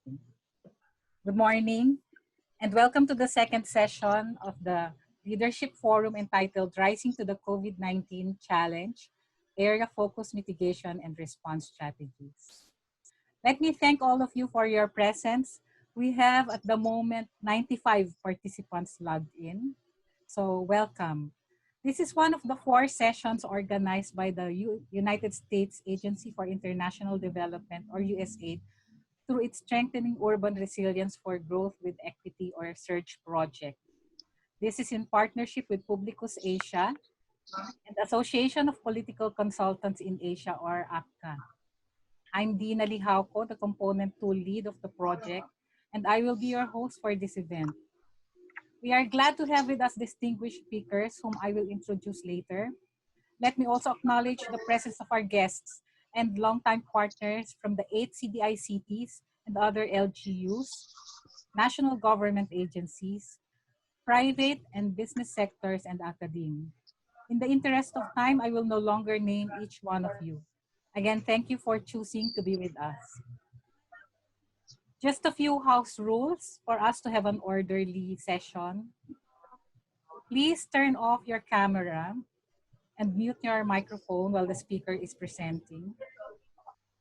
Good morning, and welcome to the second session of the Leadership Forum entitled Rising to the COVID-19 Challenge, Area Focus Mitigation and Response Strategies. Let me thank all of you for your presence. We have at the moment 95 participants logged in, so welcome. This is one of the 4 sessions organized by the United States Agency for International Development, or USAID, through its Strengthening Urban Resilience for Growth with Equity, or SURGE project. This is in partnership with PUBLiCUS Asia and Association of Political Consultants in Asia, or APCA. I'm Dina Lihauco, the Component 2 lead of the project, and I will be your host for this event. We are glad to have with us distinguished speakers whom I will introduce later. Let me also acknowledge the presence of our guests and longtime partners from the 8 CDICTs and other LGUs, national government agencies, private and business sectors, and academia. In the interest of time, I will no longer name each one of you. Again, thank you for choosing to be with us. Just a few house rules for us to have an orderly session. Please turn off your camera and mute your microphone while the speaker is presenting.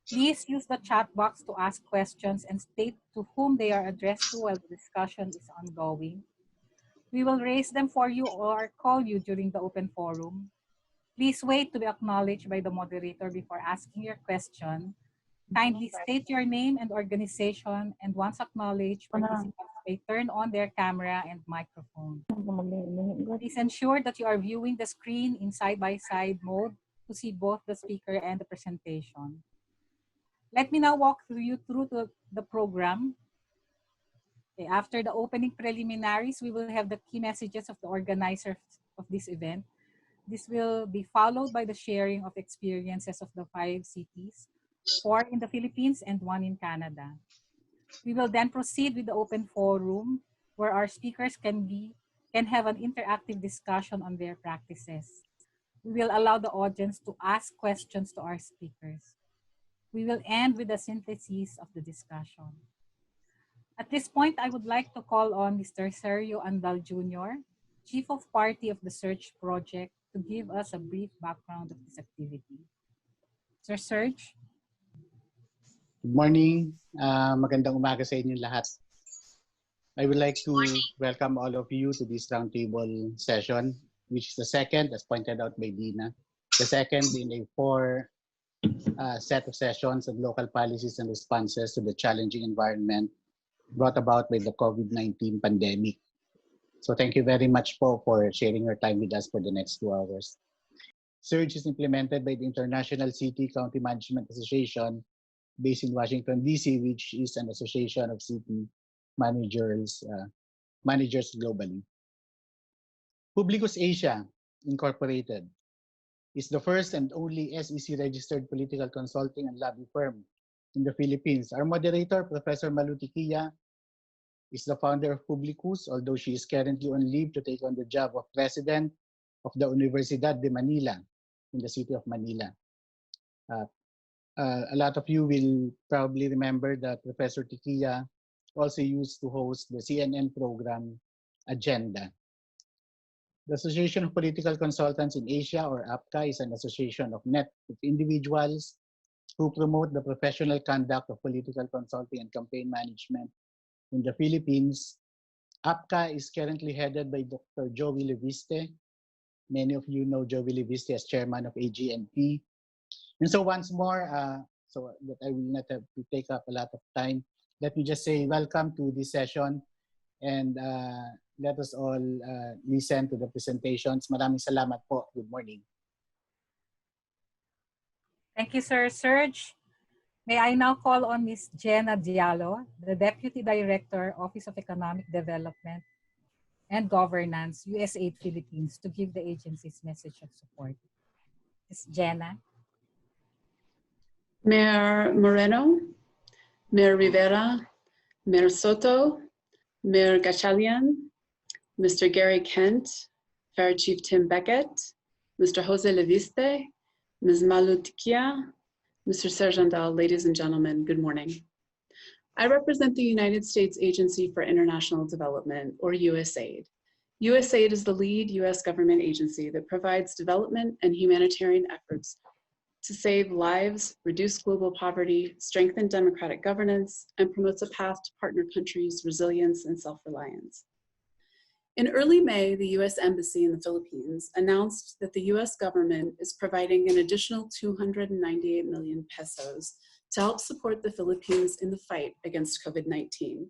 Please use the chat box to ask questions and state to whom they are addressed to while the discussion is ongoing. We will raise them for you or call you during the open forum. Please wait to be acknowledged by the moderator before asking your question. Kindly state your name and organization, and once acknowledged, participants may turn on their camera and microphone. Please ensure that you are viewing the screen in side-by-side mode to see both the speaker and the presentation. Let me now walk you through the program. Okay, after the opening preliminaries, we will have the key messages of the organizers of this event. This will be followed by the sharing of experiences of the 5 cities, 4 in the Philippines and 1 in Canada. We will then proceed with the open forum, where our speakers can have an interactive discussion on their practices. We will allow the audience to ask questions to our speakers. We will end with a synthesis of the discussion. At this point, I would like to call on Mr. Sergio Andal Jr., Chief of Party of the SURGE project, to give us a brief background of this activity. Sir Serge. Good morning. Magandang umaga sa inyong lahat. I would like to welcome all of you to this roundtable session, which is the second, as pointed out by Dina, the second in a 4 set of sessions on local policies and responses to the challenging environment brought about by the COVID-19 pandemic. So thank you very much for sharing your time with us for the next 2 hours. SURGE is implemented by the International City County Management Association based in Washington, D.C., which is an association of city managers globally. PUBLiCUS Asia, Incorporated, is the first and only SEC-registered political consulting and lobby firm in the Philippines. Our moderator, Professor Malu Tiquilla, is the founder of PUBLiCUS, although she is currently on leave to take on the job of president of the Universidad de Manila in the city of Manila. A lot of you will probably remember that Professor Tiquilla also used to host the CNN program Agenda. The Association of Political Consultants in Asia, or APCA, is an association of individuals who promote the professional conduct of political consulting and campaign management in the Philippines. APCA is currently headed by Dr. Joey Leviste. Many of you know Joey Leviste as chairman of AGNP. And so once more, so that I will not have to take up a lot of time, let me just say welcome to this session, and let us all listen to the presentations. Maraming salamat po. Good morning. Thank you, Sir Serge. May I now call on Ms. Jenna Diallo, the Deputy Director, Office of Economic Development and Governance, USAID Philippines, to give the agency's message of support. Ms. Jenna. Mayor Moreno, Mayor Rivera, Mayor Sotto, Mayor Gatchalian, Mr. Gary Kent, Fire Chief Tim Beckett, Mr. Jose Leviste, Ms. Malu Tiquilla, Mr. Serge Andal, ladies and gentlemen, good morning. I represent the United States Agency for International Development, or USAID. USAID is the lead US government agency that provides development and humanitarian efforts to save lives, reduce global poverty, strengthen democratic governance, and promotes a path to partner countries' resilience and self-reliance. In early May, the US Embassy in the Philippines announced that the US government is providing an additional 298 million pesos to help support the Philippines in the fight against COVID-19,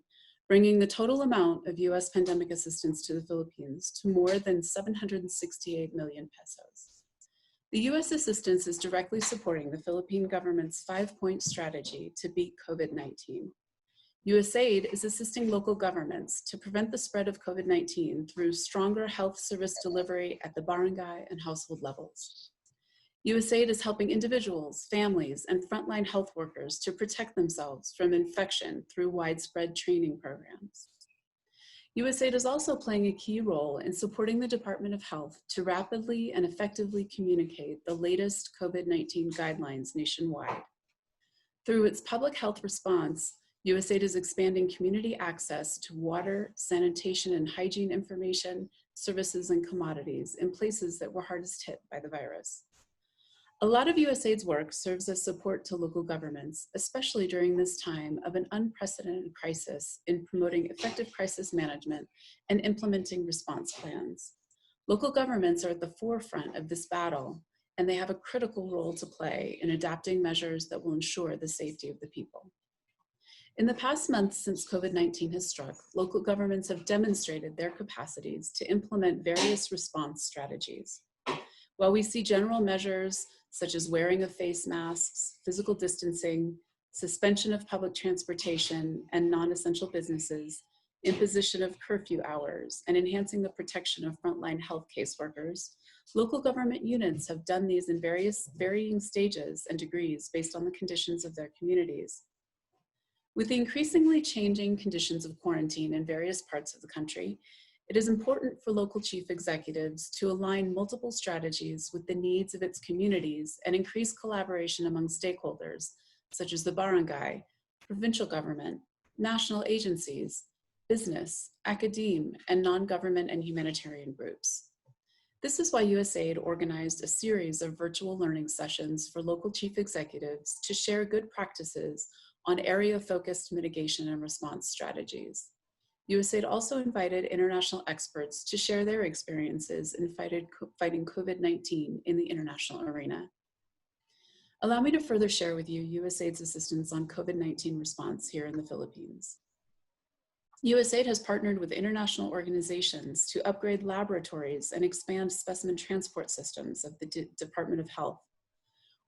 bringing the total amount of US pandemic assistance to the Philippines to more than 768 million pesos. The US assistance is directly supporting the Philippine government's 5-point strategy to beat COVID-19. USAID is assisting local governments to prevent the spread of COVID-19 through stronger health service delivery at the barangay and household levels. USAID is helping individuals, families, and frontline health workers to protect themselves from infection through widespread training programs. USAID is also playing a key role in supporting the Department of Health to rapidly and effectively communicate the latest COVID-19 guidelines nationwide. Through its public health response, USAID is expanding community access to water, sanitation, and hygiene information, services, and commodities in places that were hardest hit by the virus. A lot of USAID's work serves as support to local governments, especially during this time of an unprecedented crisis in promoting effective crisis management and implementing response plans. Local governments are at the forefront of this battle, and they have a critical role to play in adapting measures that will ensure the safety of the people. In the past months since COVID-19 has struck, local governments have demonstrated their capacities to implement various response strategies. While we see general measures such as wearing of face masks, physical distancing, suspension of public transportation and non-essential businesses, imposition of curfew hours, and enhancing the protection of frontline health caseworkers, local government units have done these in varying stages and degrees based on the conditions of their communities. With the increasingly changing conditions of quarantine in various parts of the country, it is important for local chief executives to align multiple strategies with the needs of its communities and increase collaboration among stakeholders, such as the barangay, provincial government, national agencies, business, academe, and non-government and humanitarian groups. This is why USAID organized a series of virtual learning sessions for local chief executives to share good practices on area-focused mitigation and response strategies. USAID also invited international experts to share their experiences in fighting COVID-19 in the international arena. Allow me to further share with you USAID's assistance on COVID-19 response here in the Philippines. USAID has partnered with international organizations to upgrade laboratories and expand specimen transport systems of the Department of Health.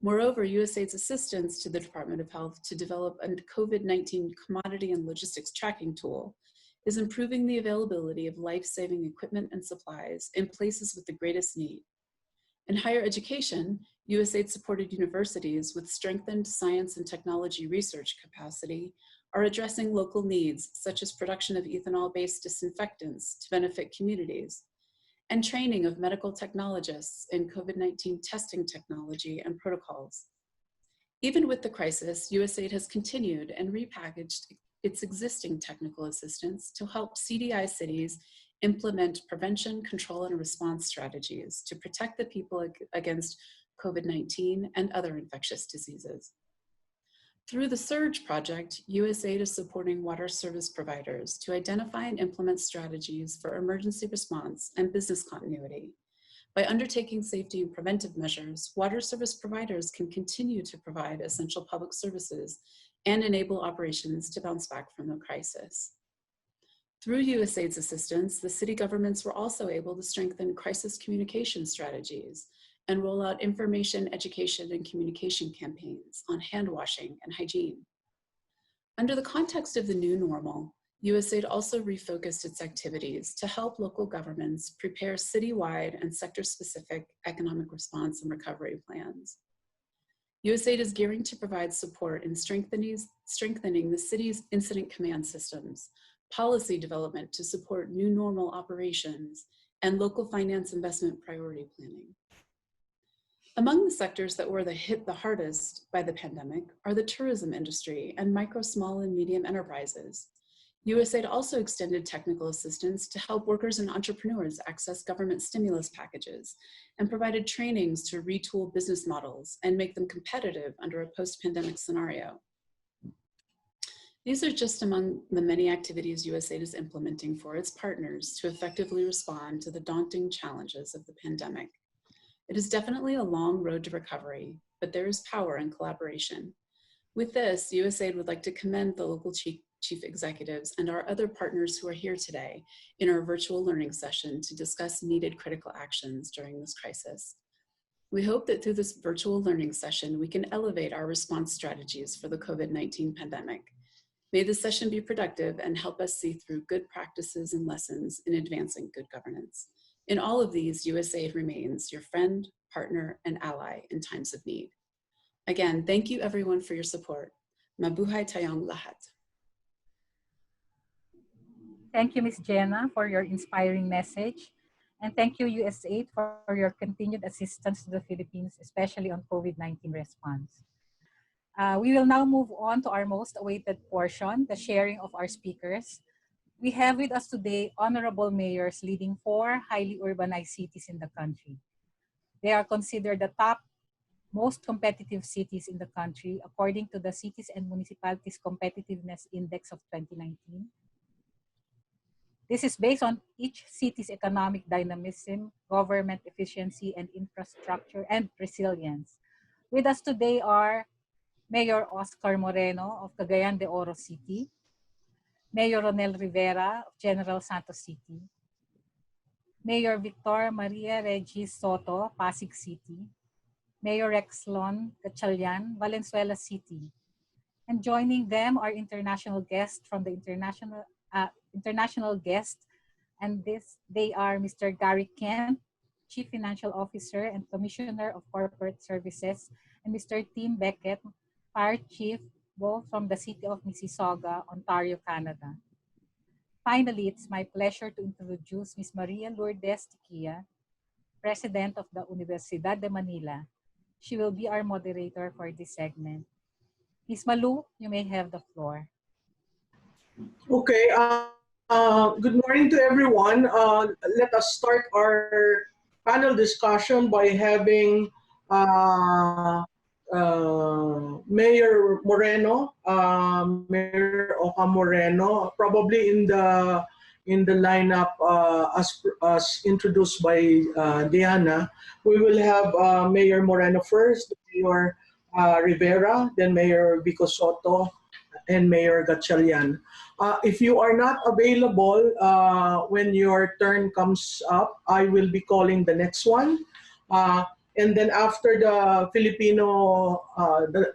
Moreover, USAID's assistance to the Department of Health to develop a COVID-19 commodity and logistics tracking tool is improving the availability of life-saving equipment and supplies in places with the greatest need. In higher education, USAID supported universities with strengthened science and technology research capacity are addressing local needs, such as production of ethanol-based disinfectants to benefit communities, and training of medical technologists in COVID-19 testing technology and protocols. Even with the crisis, USAID has continued and repackaged its existing technical assistance to help CDI cities implement prevention, control, and response strategies to protect the people against COVID-19 and other infectious diseases. Through the SURGE project, USAID is supporting water service providers to identify and implement strategies for emergency response and business continuity. By undertaking safety and preventive measures, water service providers can continue to provide essential public services and enable operations to bounce back from the crisis. Through USAID's assistance, the city governments were also able to strengthen crisis communication strategies and roll out information, education, and communication campaigns on hand washing and hygiene. Under the context of the new normal, USAID also refocused its activities to help local governments prepare citywide and sector-specific economic response and recovery plans. USAID is gearing to provide support in strengthening the city's incident command systems, policy development to support new normal operations, and local finance investment priority planning. Among the sectors that were hit the hardest by the pandemic are the tourism industry and micro, small, and medium enterprises. USAID also extended technical assistance to help workers and entrepreneurs access government stimulus packages and provided trainings to retool business models and make them competitive under a post-pandemic scenario. These are just among the many activities USAID is implementing for its partners to effectively respond to the daunting challenges of the pandemic. It is definitely a long road to recovery, but there is power in collaboration. With this, USAID would like to commend the local chief executives and our other partners who are here today in our virtual learning session to discuss needed critical actions during this crisis. We hope that through this virtual learning session, we can elevate our response strategies for the COVID-19 pandemic. May the session be productive and help us see through good practices and lessons in advancing good governance. In all of these, USAID remains your friend, partner, and ally in times of need. Again, thank you everyone for your support. Mabuhay tayong lahat. Thank you, Ms. Jenna, for your inspiring message. And thank you, USAID, for your continued assistance to the Philippines, especially on COVID-19 response. We will now move on to our most awaited portion, the sharing of our speakers. We have with us today honorable mayors leading 4 highly urbanized cities in the country. They are considered the top most competitive cities in the country according to the Cities and Municipalities Competitiveness Index of 2019. This is based on each city's economic dynamism, government efficiency, and infrastructure and resilience. With us today are Mayor Oscar Moreno of Cagayan de Oro City, Mayor Ronnel Rivera of General Santos City, Mayor Victor Maria Regis Sotto, Pasig City, Mayor Rex Gatchalian, Valenzuela City. And joining them are international guests from the international guests, and they are Mr. Gary Kent, Chief Financial Officer and Commissioner of Corporate Services, and Mr. Tim Beckett, Fire Chief, both from the City of Mississauga, Ontario, Canada. Finally, it's my pleasure to introduce Ms. Maria Lourdes Tiquia, President of the Universidad de Manila. She will be our moderator for this segment. Ms. Malu, you may have the floor. Okay, good morning to everyone. Let us start our panel discussion by having Mayor Moreno, Mayor Oka Moreno, probably in the lineup as introduced by Diana. We will have Mayor Moreno first, Mayor Rivera, then Mayor Vico Sotto, and Mayor Gatchalian. If you are not available when your turn comes up, I will be calling the next one. And then after the Filipino,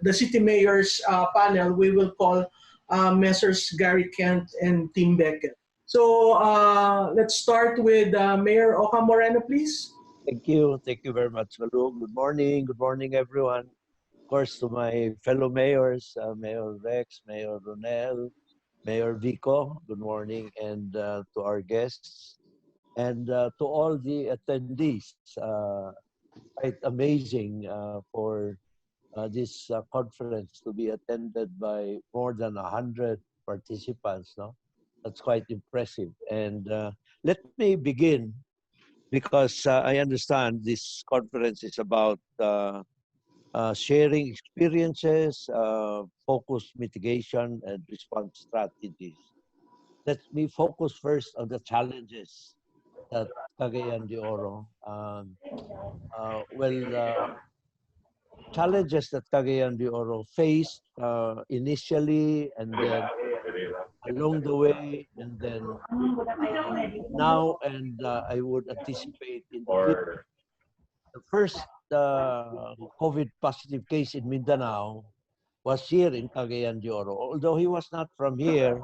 the city mayors panel, we will call Messrs. Gary Kent and Tim Beckett. So let's start with Mayor Oka Moreno, please. Thank you very much, Malu. Good morning everyone. Of course, to my fellow mayors, Mayor Rex, Mayor Ronnel, Mayor Vico, good morning, and to our guests, and to all the attendees. Quite amazing for this conference to be attended by more than 100 participants. No, that's quite impressive. And let me begin because I understand this conference is about sharing experiences, focused mitigation, and response strategies. Let me focus first on the challenges that Cagayan de Oro challenges that Cagayan de Oro faced initially, and then along the way, and then now, and I would anticipate in the future. The first COVID positive case in Mindanao was here in Cagayan de Oro. Although he was not from here,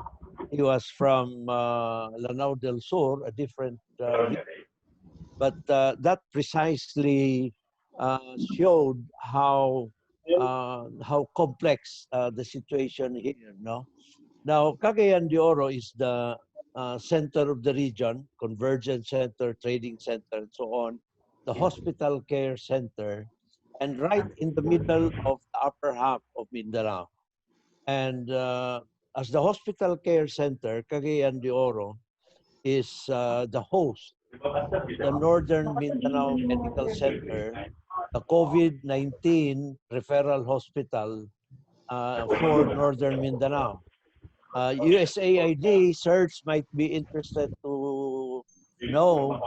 he was from Lanao del Sur, a different region. But that precisely showed how complex the situation here. No, now Cagayan de Oro is the center of the region, convergence center, trading center, and so on. The hospital care center, and right in the middle of the upper half of Mindanao. And as the hospital care center, Cagayan de Oro is the host of the Northern Mindanao Medical Center, the COVID-19 referral hospital for Northern Mindanao. USAID search might be interested to know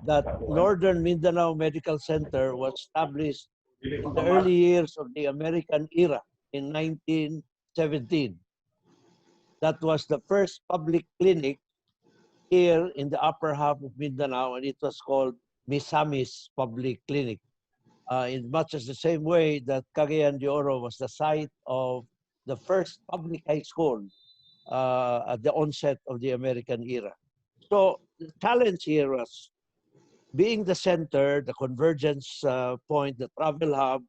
that Northern Mindanao Medical Center was established in the early years of the American era in 1917. That was the first public clinic here in the upper half of Mindanao, and it was called Misamis Public Clinic. In much as the same way that Cagayan de Oro was the site of the first public high school at the onset of the American era. So the challenge here was being the center, the convergence point, the travel hub,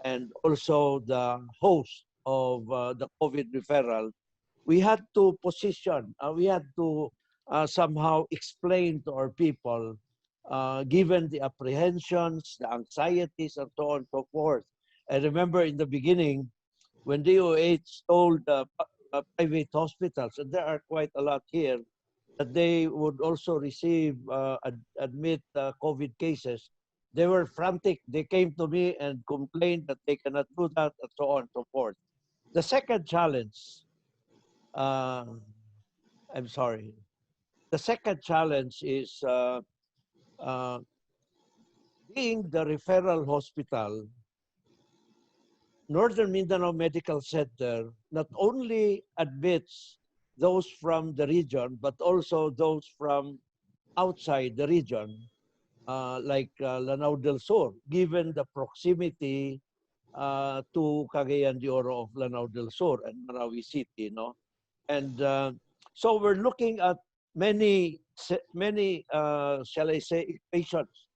and also the host of the COVID referral. We had to position, we had to somehow explain to our people, given the apprehensions, the anxieties, and so on and so forth. I remember in the beginning, when DOH told private hospitals, and there are quite a lot here, that they would also receive, admit COVID cases, they were frantic. They came to me and complained that they cannot do that, and so on and so forth. The second challenge, I'm sorry. The second challenge is uh, being the referral hospital. Northern Mindanao Medical Center not only admits those from the region, but also those from outside the region, like Lanao del Sur, given the proximity to Cagayan de Oro of Lanao del Sur and Marawi City, no? And so we're looking at many, shall I say, patients.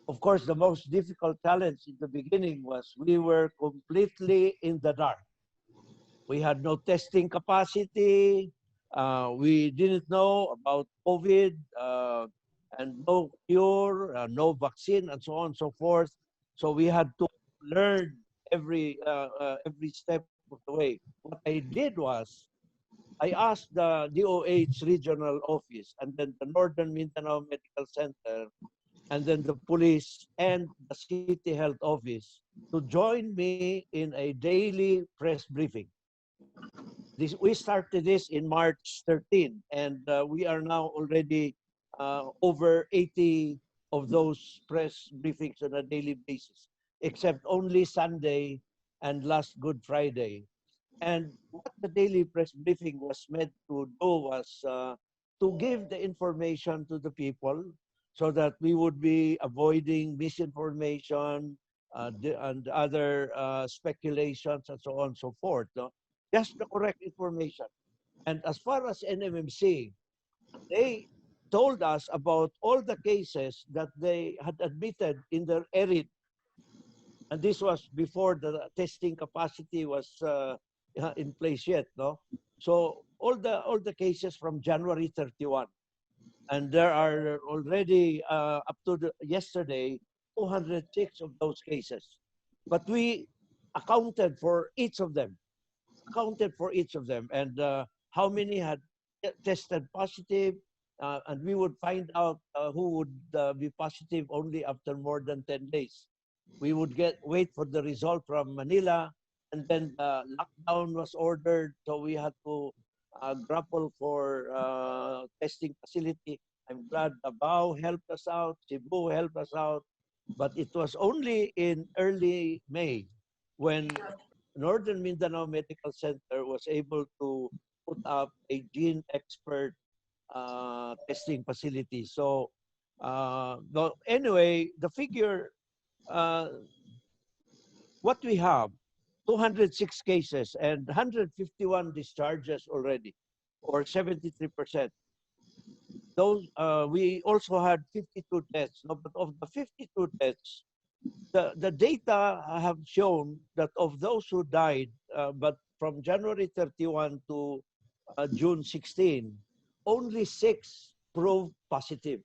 Of course, the most difficult challenge in the beginning was we were completely in the dark. We had no testing capacity. We didn't know about COVID and no cure, no vaccine, and so on and so forth. So we had to learn every step of the way. What I did was I asked the DOH regional office and then the Northern Mindanao Medical Center and then the police and the city health office to join me in a daily press briefing. We started this in March 13, and we are now already over 80 of those press briefings on a daily basis, except only Sunday and last Good Friday. And what the daily press briefing was meant to do was to give the information to the people so that we would be avoiding misinformation and other speculations and so on and so forth. No? Just the correct information. And as far as NMMC, they told us about all the cases that they had admitted in their area. And this was before the testing capacity was in place yet, no? So all the cases from January 31, and there are already up to yesterday 206 of those cases, but we accounted for each of them, and how many had tested positive, and we would find out who would be positive only after more than 10 days. We would wait for the result from Manila, and then lockdown was ordered, so we had to grapple for testing facility. I'm glad Davao helped us out, Cebu helped us out, but it was only in early May when Northern Mindanao Medical Center was able to put up a gene expert testing facility. So anyway, the figure, what we have, 206 cases and 151 discharges already, or 73%. Those we also had 52 deaths. No, but of the 52 deaths, the data have shown that of those who died, but from January 31 to June 16, only 6 proved positive,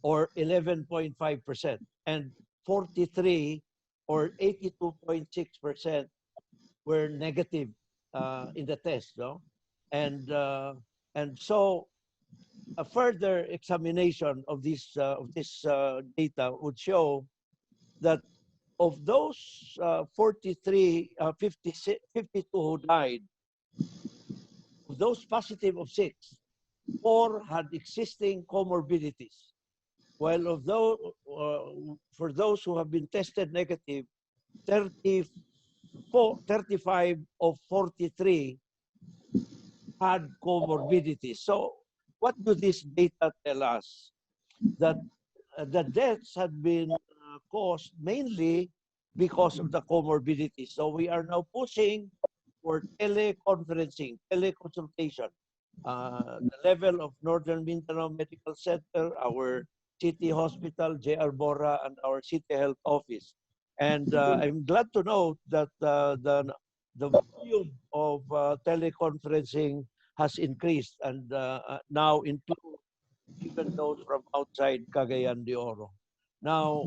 or 11.5%. And 43 or 82.6% were negative in the test, no? And so a further examination of this data would show that of those 43, 52 who died, of those positive of 6, 4 had existing comorbidities, while of those, for those who have been tested negative, 35 of 43 had comorbidities. So what do these data tell us? That the deaths had been caused mainly because of the comorbidities. So we are now pushing for teleconferencing, teleconsultation. The level of Northern Mindanao Medical Center, our city hospital, J.R. Bora, and our city health office. And I'm glad to note that the volume of teleconferencing has increased and now include even those from outside Cagayan de Oro. Now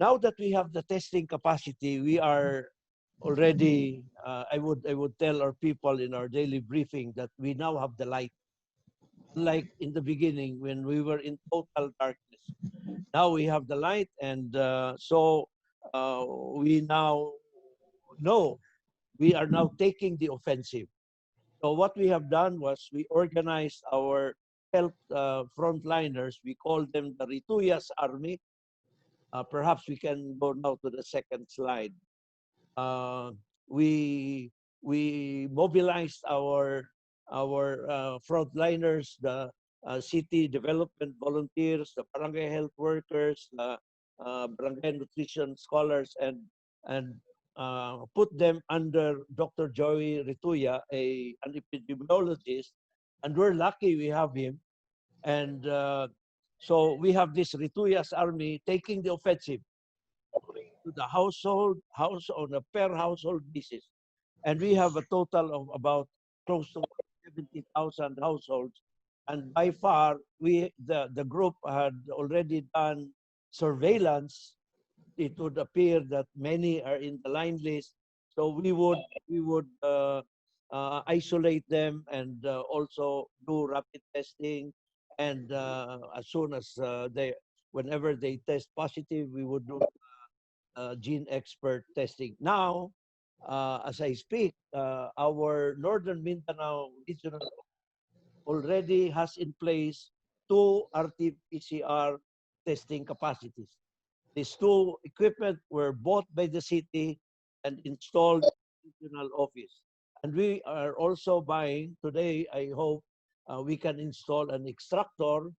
that we have the testing capacity, we are already, I would tell our people in our daily briefing that we now have the light. Unlike in the beginning when we were in total darkness. Now we have the light, and so we now know we are now taking the offensive. So what we have done was we organized our health frontliners. We call them the Rituyas Army. Perhaps we can go now to the second slide. We mobilized our frontliners, the city development volunteers, the barangay health workers, the barangay nutrition scholars, and put them under Dr. Joey Rituya, an epidemiologist, and we're lucky we have him. And so we have this Rituyas Army taking the offensive to the household on a per household basis. And we have a total of about close to 70,000 households. And by far, the group had already done surveillance. It would appear that many are in the line list. So we would isolate them and also do rapid testing. And as soon as whenever they test positive, we would do gene expert testing. Now, as I speak, our Northern Mindanao regional already has in place 2 RT-PCR testing capacities. These 2 equipment were bought by the city and installed in the regional office. And we are also buying, today I hope we can install an extractor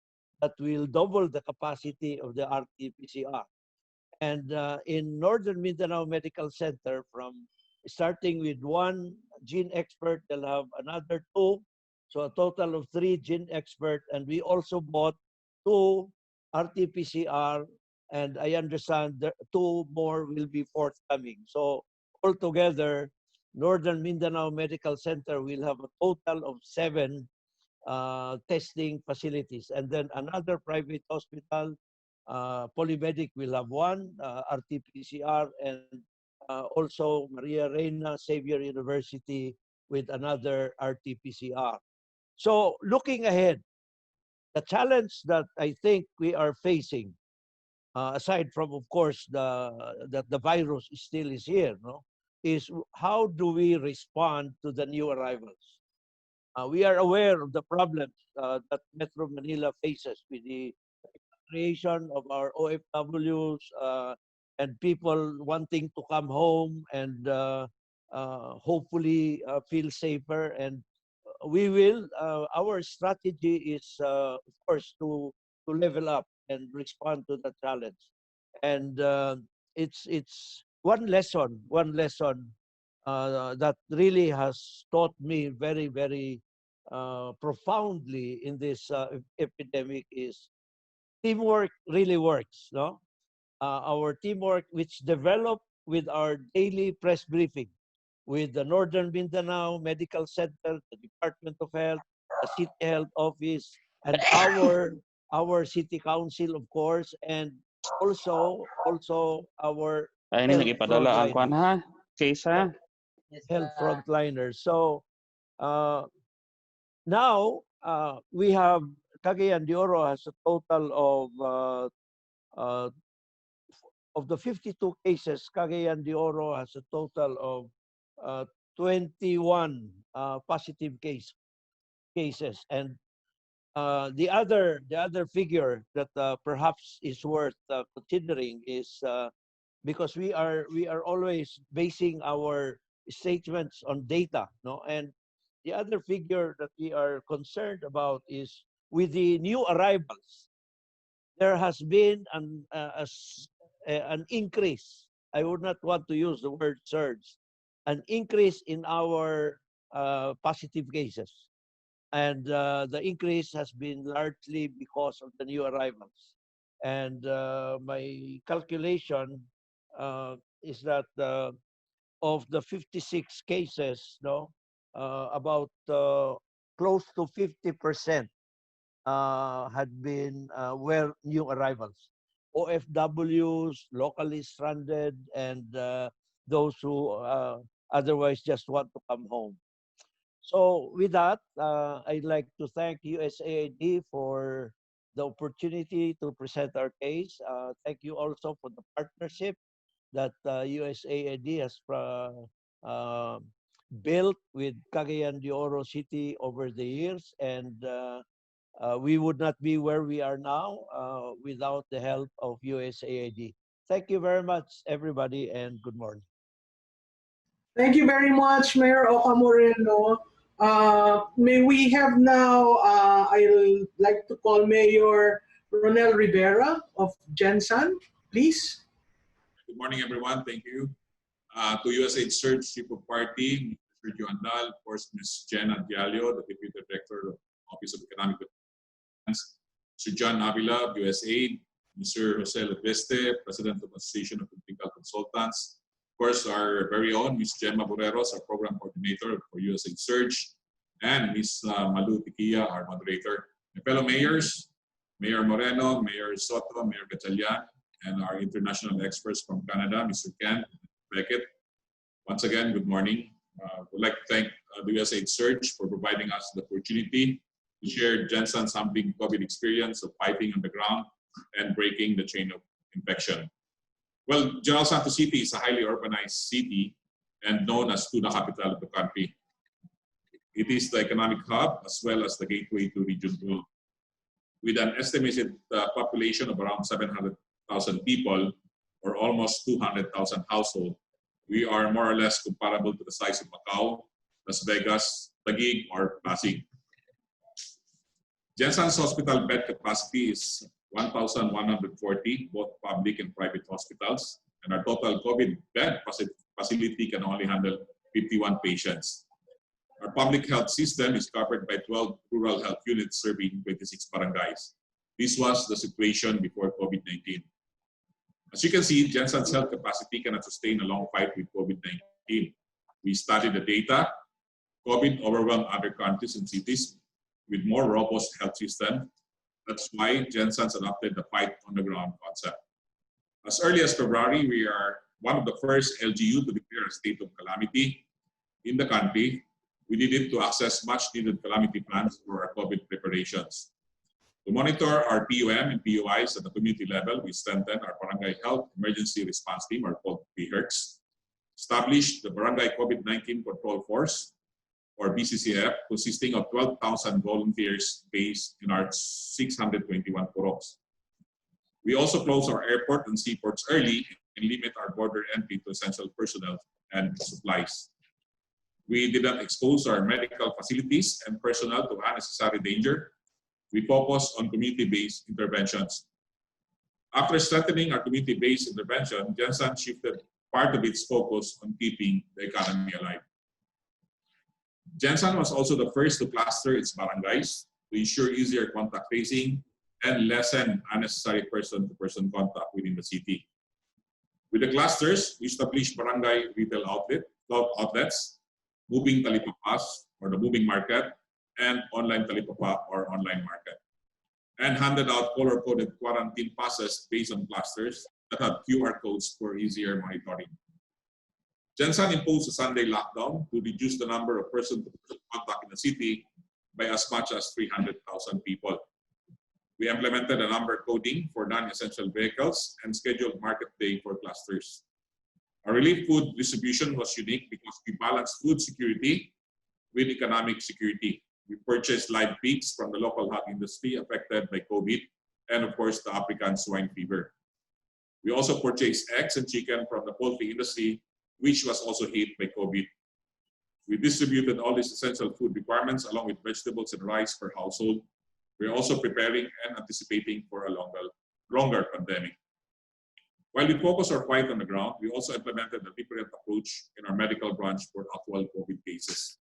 that will double the capacity of the RT-PCR. And in Northern Mindanao Medical Center, from starting with 1 gene expert, they'll have another 2, so a total of 3 gene expert. And we also bought 2 RT-PCR, and I understand that 2 more will be forthcoming. So altogether, Northern Mindanao Medical Center will have a total of 7 testing facilities, and then another private hospital, Polymedic, will have 1 RT-PCR, and also Maria Reina Xavier University with another RT-PCR. So looking ahead, the challenge that I think we are facing, aside from, of course, that the virus still is here, no, is how do we respond to the new arrivals? We are aware of the problems that Metro Manila faces with the creation of our OFWs and people wanting to come home and hopefully feel safer. And we will, our strategy is, of course, to level up and respond to the challenge. And it's one lesson that really has taught me very, very profoundly in this epidemic is teamwork really works, no? Our teamwork, which developed with our daily press briefing with the Northern Mindanao Medical Center, the Department of Health, the City Health Office, and our City Council, of course, and also our Ay, ini health nagipadala ang kwan ha. Case ha. health frontliners. So now we have Cagayan de Oro has a total of the 52 cases. Cagayan de Oro has a total of 21 positive cases, and the other figure that perhaps is worth considering is because we are always basing our statements on data, no? And the other figure that we are concerned about is with the new arrivals, there has been an increase. I would not want to use the word surge, an increase in our positive cases. And the increase has been largely because of the new arrivals. And my calculation is that of the 56 cases, no, about close to 50% had been were new arrivals, OFWs, locally stranded, and those who otherwise just want to come home. So with that, I'd like to thank USAID for the opportunity to present our case. Thank you also for the partnership that USAID has built with Cagayan de Oro City over the years, and we would not be where we are now without the help of USAID. Thank you very much, everybody, and good morning. Thank you very much, Mayor Oscar Moreno. May we have now, I'd like to call Mayor Ronnel Rivera of Gensan, please. Good morning, everyone. Thank you. To USAID Surge Chief of Party, Mr. Joandal, of course, Ms. Jenna Diallo, the Deputy Director of Office of Economic Development, Mr. John Avila of USAID, Mr. Jose Leveste, President of the Association of Technical Consultants, of course, our very own Ms. Gemma Borreros, our Program Coordinator for USAID Surge, and Ms. Malu Tiquia, our Moderator. My fellow mayors, Mayor Moreno, Mayor Sotto, Mayor Gatchalian, and our international experts from Canada, Mr. Ken, Beckett. Once again, good morning. We'd like to thank the USAID Surge for providing us the opportunity to share Gensan's sampling COVID experience of fighting on the ground and breaking the chain of infection. Well, General Santos City is a highly urbanized city and known as the capital of the country. It is the economic hub as well as the gateway to Region 2. With an estimated population of around 700,000 people, or almost 200,000 households, we are more or less comparable to the size of Macau, Las Vegas, Taguig, or Pasig. Gensan's hospital bed capacity is 1,140, both public and private hospitals, and our total COVID bed facility can only handle 51 patients. Our public health system is covered by 12 rural health units serving 26 barangays. This was the situation before COVID-19. As you can see, Gensan's health capacity cannot sustain a long fight with COVID-19. We studied the data. COVID overwhelmed other countries and cities with more robust health system. That's why Gensan's adopted the fight on the ground concept. As early as February, we are one of the first LGU to declare a state of calamity in the country. We needed to access much needed calamity plans for our COVID preparations. To monitor our PUM and PUIs at the community level, we strengthened our Barangay Health Emergency Response Team, or called PHERCS, established the Barangay COVID-19 Control Force, or BCCF, consisting of 12,000 volunteers based in our 621 puroks. We also closed our airport and seaports early and limit our border entry to essential personnel and supplies. We did not expose our medical facilities and personnel to unnecessary danger. We focused on community-based interventions. After strengthening our community-based intervention, Gensan shifted part of its focus on keeping the economy alive. Gensan was also the first to cluster its barangays to ensure easier contact tracing and lessen unnecessary person-to-person contact within the city. With the clusters, we established barangay retail outlets, moving talipapas, or the moving market, and online talipapa, or online market. and handed out color-coded quarantine passes based on clusters that had QR codes for easier monitoring. Jensen imposed a Sunday lockdown to reduce the number of person-to-person contact in the city by as much as 300,000 people. We implemented a number coding for non-essential vehicles and scheduled market day for clusters. Our relief food distribution was unique because we balanced food security with economic security. We purchased live pigs from the local hog industry affected by COVID and, of course, the African swine fever. We also purchased eggs and chicken from the poultry industry, which was also hit by COVID. We distributed all these essential food requirements along with vegetables and rice per household. We're also preparing and anticipating for a longer pandemic. While we focus our fight on the ground, we also implemented a different approach in our medical branch for actual COVID cases.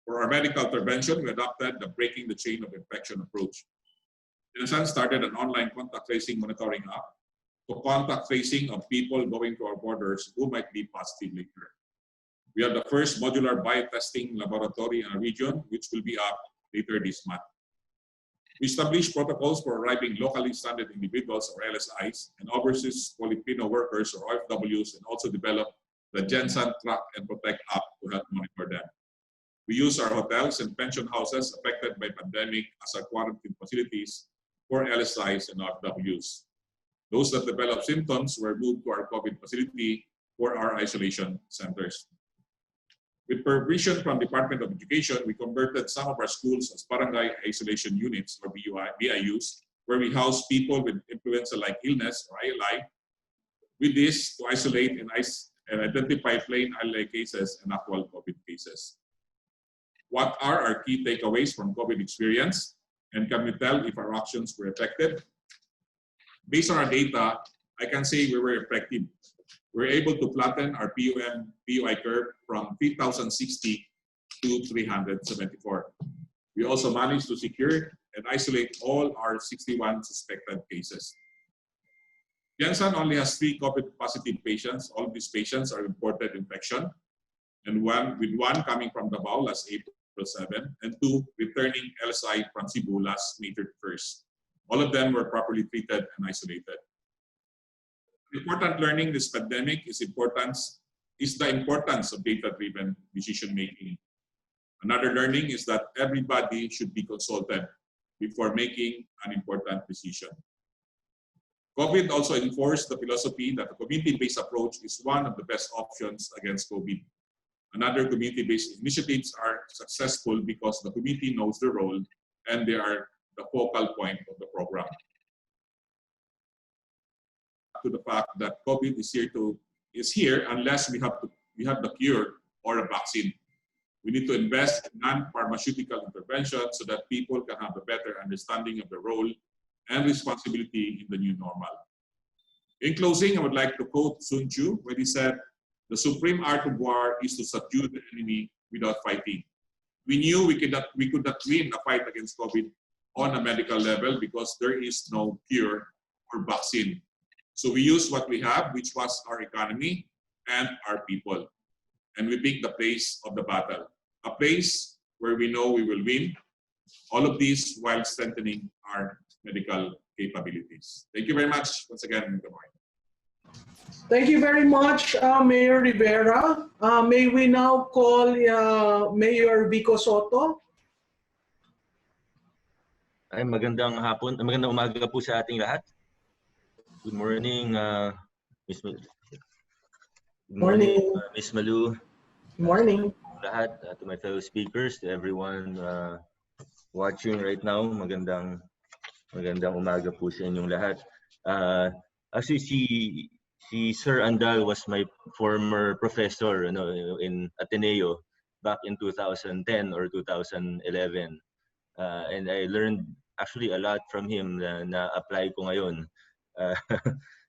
For our medical intervention, we adopted the breaking the chain of infection approach. Jensen started an online contact tracing monitoring app to contact tracing of people going to our borders who might be positive later. We have the first modular biotesting laboratory in our region, which will be up later this month. We established protocols for arriving locally stranded individuals or LSIs and overseas Filipino workers or OFWs, and also developed the Jensen Track and Protect app to help monitor them. We use our hotels and pension houses affected by pandemic as our quarantine facilities for LSIs and OFWs. Those that develop symptoms were moved to our COVID facility for our isolation centers. With permission from Department of Education, we converted some of our schools as barangay isolation units or BIUs, where we house people with influenza-like illness or ILI. With this, to isolate and identify plain ILI cases and actual COVID cases. What are our key takeaways from COVID experience? And can we tell if our actions were effective? Based on our data, I can say we were effective. We were able to flatten our PUI curve from 3,060 to 374. We also managed to secure and isolate all our 61 suspected cases. Jensen only has 3 COVID positive patients. All of these patients are imported infection, and one coming from Davao last April 7, and 2 returning LSI from Cebu last May 31st. All of them were properly treated and isolated. The important learning this pandemic is the importance of data-driven decision-making. Another learning is that everybody should be consulted before making an important decision. COVID also enforced the philosophy that a community-based approach is one of the best options against COVID. Another community-based initiatives are successful because the community knows their role and they are the focal point of the program. To the fact that COVID is here unless we have the cure or a vaccine. We need to invest in non-pharmaceutical intervention so that people can have a better understanding of the role and responsibility in the new normal. In closing, I would like to quote Sun Tzu when he said, "The supreme art of war is to subdue the enemy without fighting." We knew we could not win a fight against COVID on a medical level because there is no cure or vaccine. So we used what we have, which was our economy and our people. And we picked the place of the battle, a place where we know we will win. All of these while strengthening our medical capabilities. Thank you very much once again. Good morning. Thank you very much, Mayor Rivera. May we now call Mayor Vico Sotto? Ay, magandang umaga po sa ating lahat. Good morning, Miss Malu. Good morning, Miss Malu. Good morning. Lahat, to my fellow speakers, to everyone watching right now, magandang umaga po sa inyong lahat. Actually, si Sir Andal was my former professor in Ateneo back in 2010 or 2011. And I learned actually a lot from him na apply ko ngayon.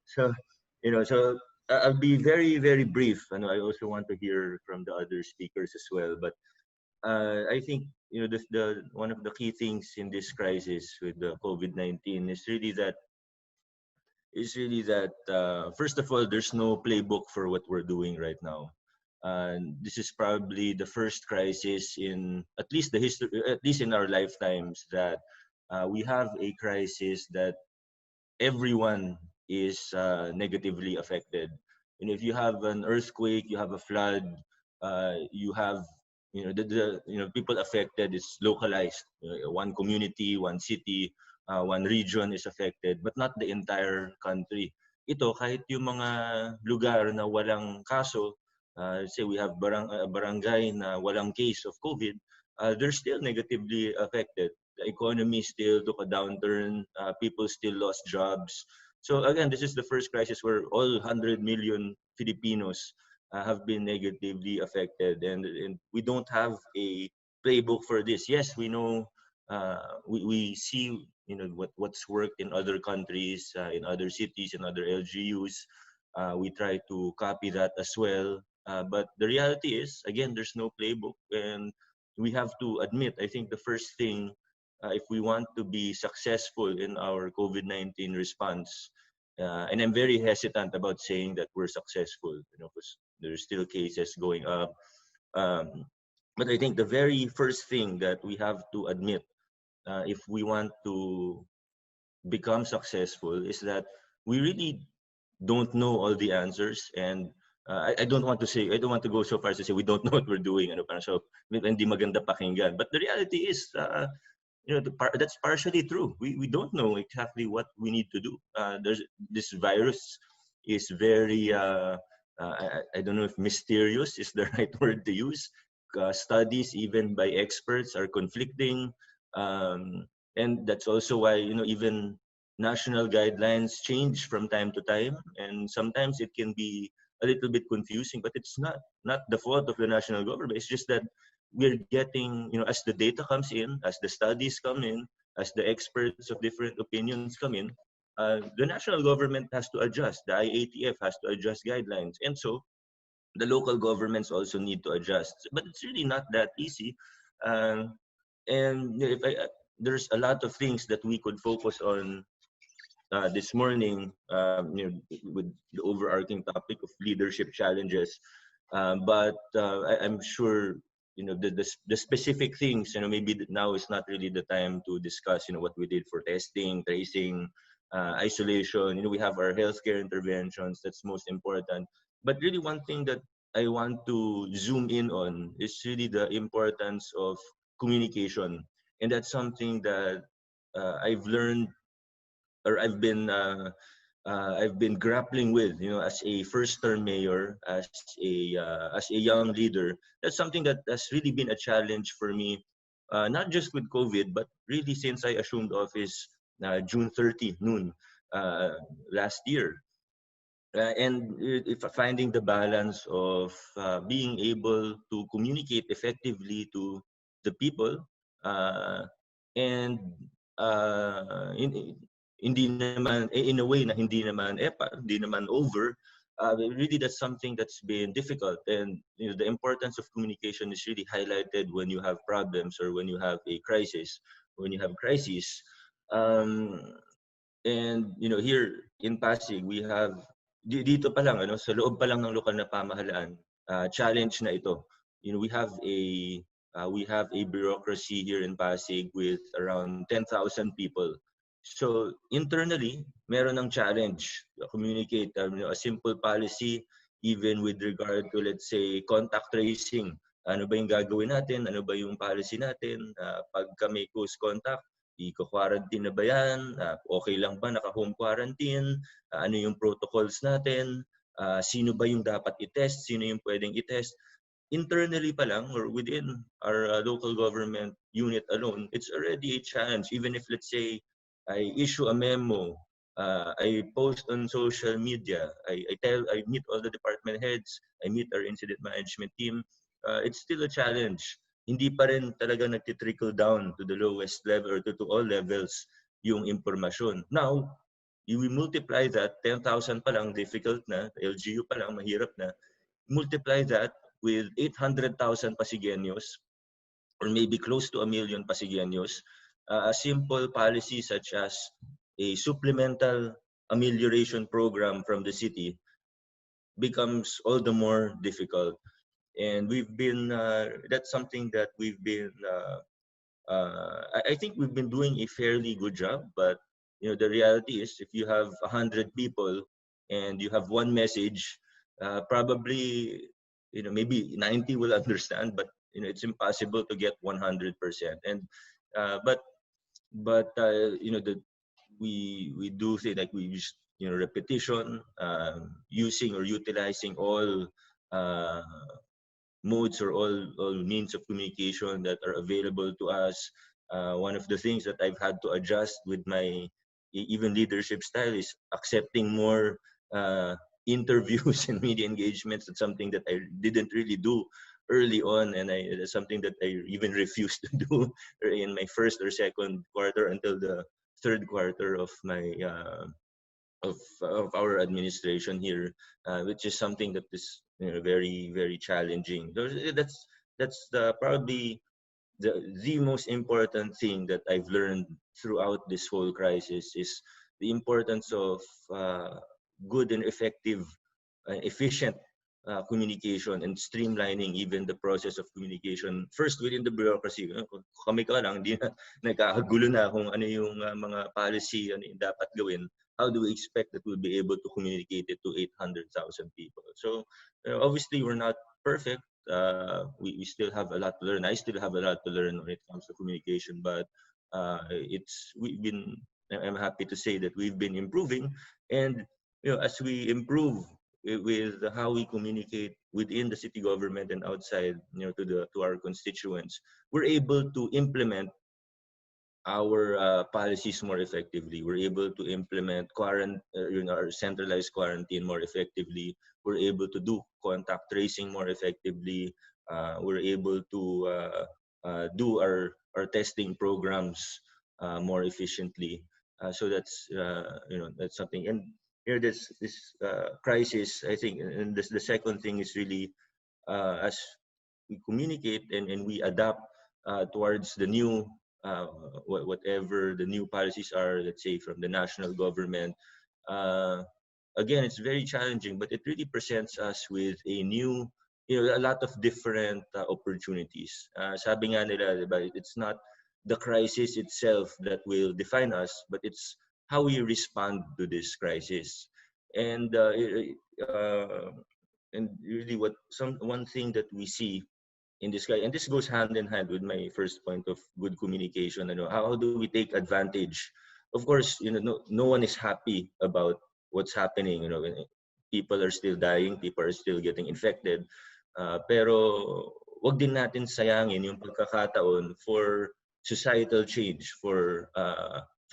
So I'll be very, very brief. I also want to hear from the other speakers as well. But I think one of the key things in this crisis with the COVID-19 is really that first of all, there's no playbook for what we're doing right now. This is probably the first crisis in at least in our lifetimes that we have a crisis that everyone is negatively affected. And if you have an earthquake, you have a flood, you have people affected is localized. One community, one city, one region is affected, but not the entire country. Ito kahit yung mga lugar na walang kaso, say we have barangay na walang case of COVID, they're still negatively affected. The economy still took a downturn. People still lost jobs. So again, this is the first crisis where all 100 million Filipinos have been negatively affected, and we don't have a playbook for this. Yes, we know, we see what's worked in other countries, in other cities, in other LGUs. We try to copy that as well. But the reality is, again, there's no playbook, and we have to admit, I think the first thing, if we want to be successful in our COVID-19 response, and I'm very hesitant about saying that we're successful, because there's still cases going up. But I think the very first thing that we have to admit, if we want to become successful, is that we really don't know all the answers. And I don't want to go so far as to say we don't know what we're doing, so hindi maganda pakinggan. But the reality is, that's partially true. We don't know exactly what we need to do. This virus is very, I don't know if mysterious is the right word to use. Studies, even by experts, are conflicting. And that's also why, even national guidelines change from time to time. And sometimes it can be a little bit confusing, but it's not the fault of the national government. It's just that we're getting, as the data comes in, as the studies come in, as the experts of different opinions come in, the national government has to adjust. The IATF has to adjust guidelines. And so the local governments also need to adjust. But it's really not that easy. And there's a lot of things that we could focus on this morning, with the overarching topic of leadership challenges. But I'm sure, the specific things, maybe now is not really the time to discuss, what we did for testing, tracing, isolation. We have our healthcare interventions. That's most important. But really, one thing that I want to zoom in on is really the importance of communication. And that's something that I've learned, or I've been grappling with, as a first-term mayor, as a young leader. That's something that has really been a challenge for me, not just with COVID, but really since I assumed office June 30 noon last year. And if finding the balance of being able to communicate effectively to the people, and in a way na hindi naman over, really that's something that's been difficult. And the importance of communication is really highlighted when you have problems, or when you have a crisis, um, and here in Pasig, we have dito pa lang, sa loob pa lang ng lokal na pamahalaan, challenge na ito. We have a bureaucracy here in Pasig with around 10,000 people. So internally, meron ng challenge to communicate a simple policy, even with regard to, let's say, contact tracing. Ano ba yung gagawin natin? Ano ba yung policy natin? Pagka may close contact, i-quarantine na ba yan? Okay lang ba naka-home quarantine? Ano yung protocols natin? Sino ba yung dapat i-test? Sino yung pwedeng i-test? Internally pa lang, or within our local government unit alone, it's already a challenge. Even if, let's say, I issue a memo, I post on social media, I meet all the department heads, I meet our incident management team, it's still a challenge. Hindi pa rin talaga nagtitrickle down to the lowest level, or to all levels, yung impormasyon. Now, you will multiply that, 10,000 pa lang, difficult na, LGU pa lang, mahirap na, multiply that with 800,000 Pasigueños, or maybe close to 1 million Pasigueños. A simple policy such as a supplemental amelioration program from the city becomes all the more difficult. And we've been, that's something that we've been I think we've been doing a fairly good job, but the reality is, if you have 100 people and you have one message, probably maybe 90 will understand, but it's impossible to get 100%. And we do say that we use repetition, using or utilizing all modes or all means of communication that are available to us. One of the things that I've had to adjust with my even leadership style is accepting more interviews and media engagements. It's something that I didn't really do early on, and it's something that I even refused to do in my first or second quarter until the third quarter of my of our administration here, which is something that is very, very challenging. That's probably the most important thing that I've learned throughout this whole crisis is the importance of good and effective, efficient communication and streamlining even the process of communication first within the bureaucracy. Kami ka lang, hindi na nagkakagulo na kung ano yung mga policy, ano yung dapat gawin. How do we expect that we'll be able to communicate it to 800,000 people? So obviously we're not perfect. We still have a lot to learn. I still have a lot to learn when it comes to communication, but I'm happy to say that we've been improving, and as we improve with how we communicate within the city government and outside, to our constituents, we're able to implement our policies more effectively. We're able to implement our centralized quarantine more effectively. We're able to do contact tracing more effectively. We're able to do our testing programs more efficiently. So that's that's something. And here, this crisis, I think, and the second thing is really as we communicate and we adapt towards the new whatever the new policies are, let's say from the national government. Again, it's very challenging, but it really presents us with a new, a lot of different opportunities. Sabi nga nila, diba, it's not the crisis itself that will define us, but it's how we respond to this crisis. And really one thing that we see in this guy, and this goes hand in hand with my first point of good communication. How do we take advantage? Of course, no one is happy about what's happening. People are still dying, people are still getting infected. Pero wag din natin sayangin yung pagkakataon for societal change, for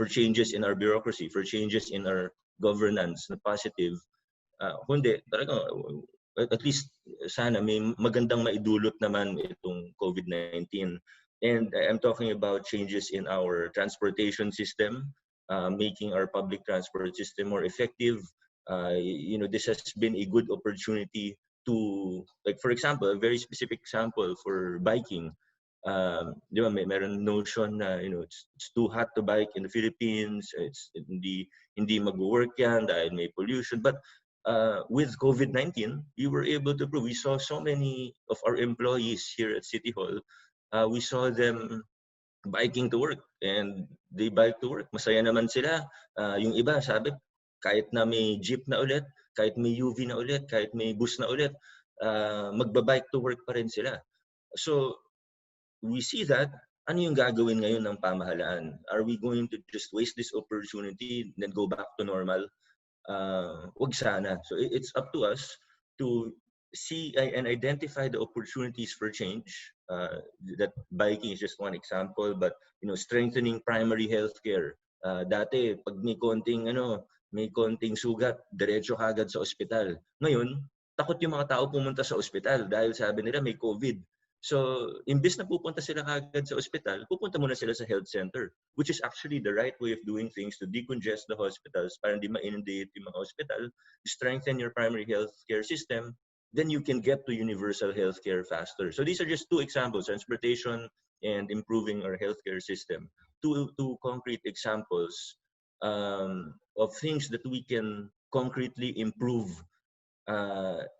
changes in our bureaucracy, for changes in our governance na positive. Kundi talaga, at least sana may magandang maidulot naman itong COVID-19. And I'm talking about changes in our transportation system, making our public transport system more effective. This has been a good opportunity to, like, for example, a very specific example for biking. Di ba, meron notion na it's too hot to bike in the Philippines. It's hindi mag-work yan dahil may pollution. But with COVID-19, we were able to prove. We saw so many of our employees here at City Hall. We saw them biking to work, and they bike to work. Masaya naman sila. Yung iba, sabi, kahit na may jeep na ulit, kahit may UV na ulit, kahit may bus na ulit, magbabike to work pa rin sila. So we see that. Ano yung gagawin ngayon ng pamahalaan? Are we going to just waste this opportunity and then go back to normal? Wag sana. So it's up to us to see and identify the opportunities for change. That biking is just one example, but strengthening primary healthcare. Dati pag may konting sugat, diretso kagad sa ospital. Ngayon, takot yung mga tao pumunta sa ospital dahil sabi nila may COVID. So, imbes na pupunta sila kagad sa ospital, pupunta muna sila sa health center, which is actually the right way of doing things to decongest the hospitals para hindi ma-inundate yung mga hospital. Strengthen your primary healthcare system, then you can get to universal healthcare faster. So these are just two examples, transportation and improving our healthcare system. Two concrete examples of things that we can concretely improve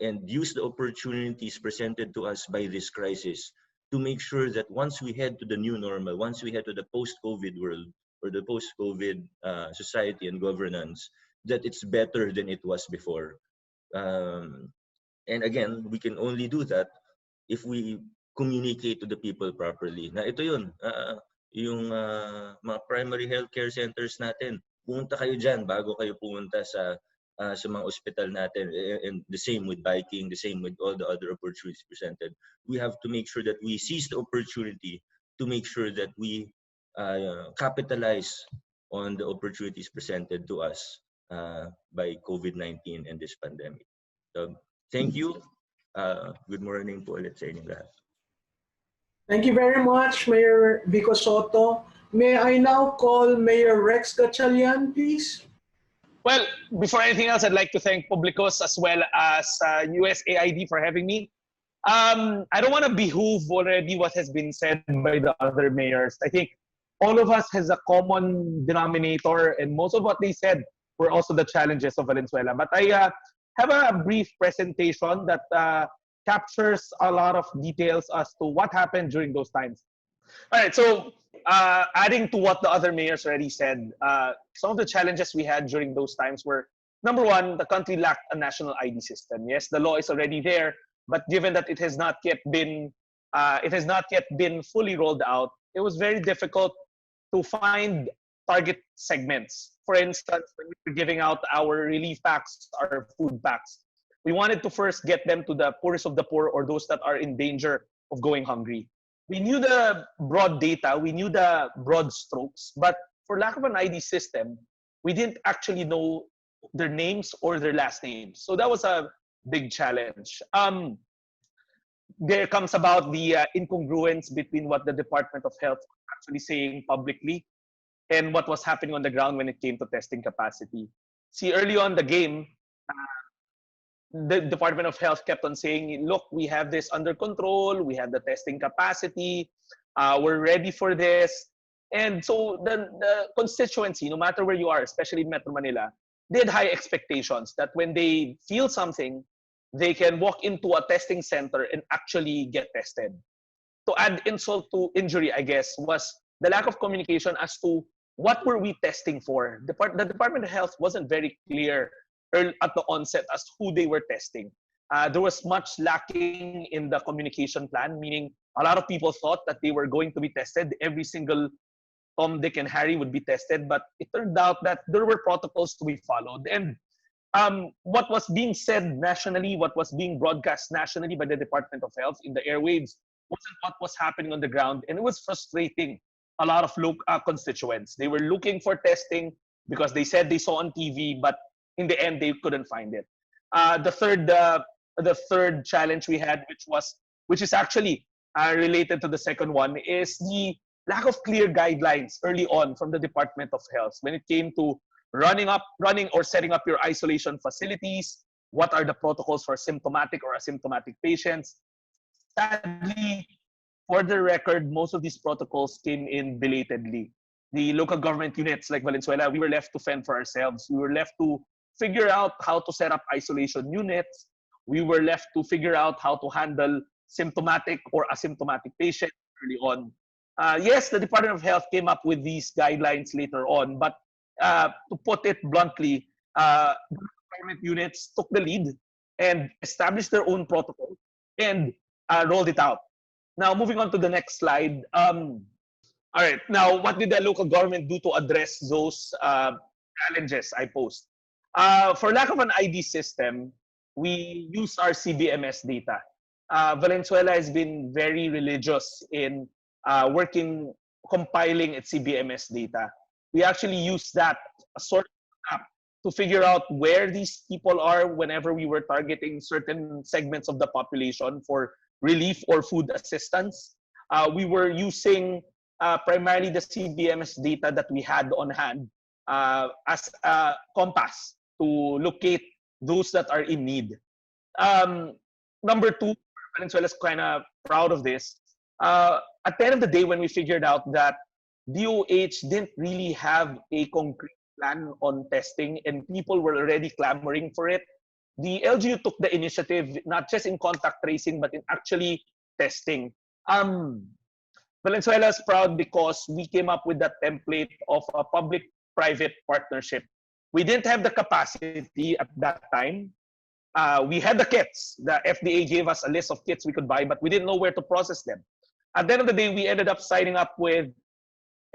and use the opportunities presented to us by this crisis to make sure that once we head to the new normal, once we head to the post-COVID world or the post-COVID society and governance, that it's better than it was before. And again, we can only do that if we communicate to the people properly. Na ito yun, yung mga primary healthcare centers natin, pumunta kayo dyan bago kayo pumunta sa mga ospital natin, and the same with biking, the same with all the other opportunities presented. We have to make sure that we seize the opportunity to make sure that we capitalize on the opportunities presented to us by COVID-19 and this pandemic. So, thank you. Good morning po ulit sa inyong lahat. Thank you very much, Mayor Vico Sotto. May I now call Mayor Rex Gatchalian, please? Well, before anything else, I'd like to thank PUBLiCUS as well as USAID for having me. I don't want to behoove already what has been said by the other mayors. I think all of us has a common denominator, and most of what they said were also the challenges of Valenzuela. But I have a brief presentation that captures a lot of details as to what happened during those times. All right, so adding to what the other mayors already said, some of the challenges we had during those times were, number one, the country lacked a national ID system. Yes, the law is already there, but given that it has not yet been fully rolled out, it was very difficult to find target segments. For instance, when we were giving out our relief packs, our food packs, we wanted to first get them to the poorest of the poor or those that are in danger of going hungry. We knew the broad data, we knew the broad strokes, but for lack of an ID system, we didn't actually know their names or their last names. So that was a big challenge. There comes about the incongruence between what the Department of Health was actually saying publicly and what was happening on the ground when it came to testing capacity. See, early on the game, the Department of Health kept on saying, look, we have this under control, we have the testing capacity, we're ready for this. And so the constituency, no matter where you are, especially in Metro Manila, they had high expectations that when they feel something, they can walk into a testing center and actually get tested. To add insult to injury, I guess, was the lack of communication as to what were we testing for. The Department of Health wasn't very clear at the onset as to who they were testing. There was much lacking in the communication plan, meaning a lot of people thought that they were going to be tested. Every single Tom, Dick, and Harry would be tested, but it turned out that there were protocols to be followed. And what was being said nationally, what was being broadcast nationally by the Department of Health in the airwaves wasn't what was happening on the ground, and it was frustrating a lot of constituents. They were looking for testing because they said they saw on TV, but in the end, they couldn't find it. The third challenge we had, which is actually related to the second one, is the lack of clear guidelines early on from the Department of Health when it came to running or setting up your isolation facilities. What are the protocols for symptomatic or asymptomatic patients? Sadly, for the record, most of these protocols came in belatedly. The local government units like Valenzuela, we were left to fend for ourselves. We were left to figure out how to set up isolation units. We were left to figure out how to handle symptomatic or asymptomatic patients early on. Yes, the Department of Health came up with these guidelines later on, but to put it bluntly, government units took the lead and established their own protocol and rolled it out. Now, moving on to the next slide. All right, now what did the local government do to address those challenges I posed? For lack of an ID system, we used our CBMS data. Valenzuela has been very religious in compiling its CBMS data. We actually used that sort of app to figure out where these people are whenever we were targeting certain segments of the population for relief or food assistance. We were using primarily the CBMS data that we had on hand as a compass to locate those that are in need. Number two, Venezuela's kind of proud of this. At the end of the day, when we figured out that DOH didn't really have a concrete plan on testing and people were already clamoring for it, the LGU took the initiative, not just in contact tracing, but in actually testing. Valenzuela is proud because we came up with that template of a public-private partnership. We didn't have the capacity at that time. We had the kits. The FDA gave us a list of kits we could buy, but we didn't know where to process them. At the end of the day, we ended up signing up with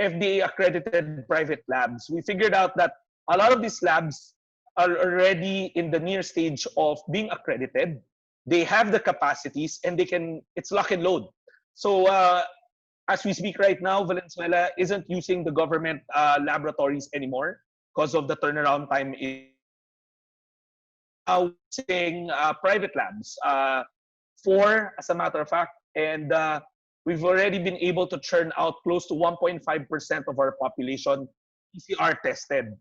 FDA-accredited private labs. We figured out that a lot of these labs are already in the near stage of being accredited. They have the capacities, and it's lock and load. So as we speak right now, Valenzuela isn't using the government laboratories anymore because of the turnaround time. Using private labs, 4 as a matter of fact, and we've already been able to churn out close to 1.5% of our population PCR tested.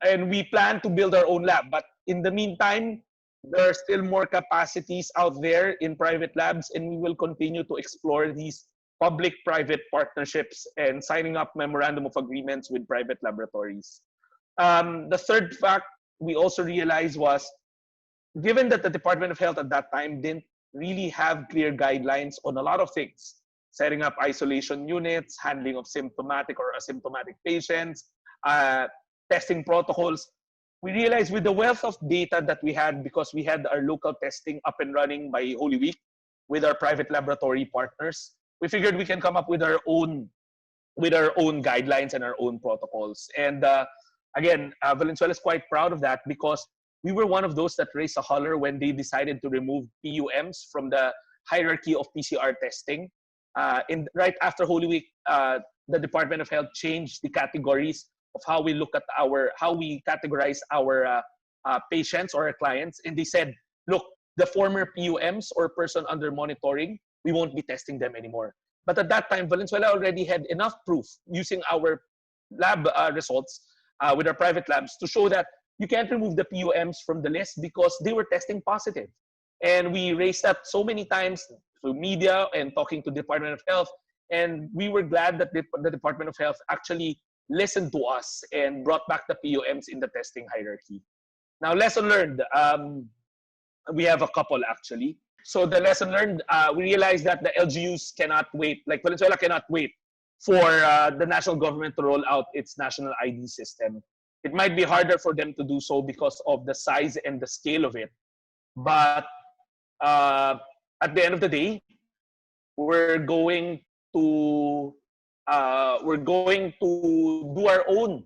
And we plan to build our own lab, but in the meantime, there are still more capacities out there in private labs, and we will continue to explore these public-private partnerships and signing up memorandum of agreements with private laboratories. The third fact we also realized was, given that the Department of Health at that time didn't really have clear guidelines on a lot of things, setting up isolation units, handling of symptomatic or asymptomatic patients, testing protocols, we realized with the wealth of data that we had, because we had our local testing up and running by Holy Week with our private laboratory partners, we figured we can come up with our own guidelines and our own protocols. And again, Valenzuela is quite proud of that, because we were one of those that raised a holler when they decided to remove PUMs from the hierarchy of PCR testing. Right after Holy Week, the Department of Health changed the categories of how we look at how we categorize our patients or our clients. And they said, look, the former PUMs or person under monitoring, we won't be testing them anymore. But at that time, Valenzuela already had enough proof using our lab results with our private labs to show that you can't remove the PUMs from the list because they were testing positive. And we raised that so many times through media and talking to the Department of Health. And we were glad that the Department of Health actually listened to us and brought back the PUMs in the testing hierarchy. Now, lesson learned, we have a couple actually. So the lesson learned, we realized that the LGUs cannot wait, like Valenzuela cannot wait for the national government to roll out its national ID system. It might be harder for them to do so because of the size and the scale of it. But at the end of the day, we're going to do our own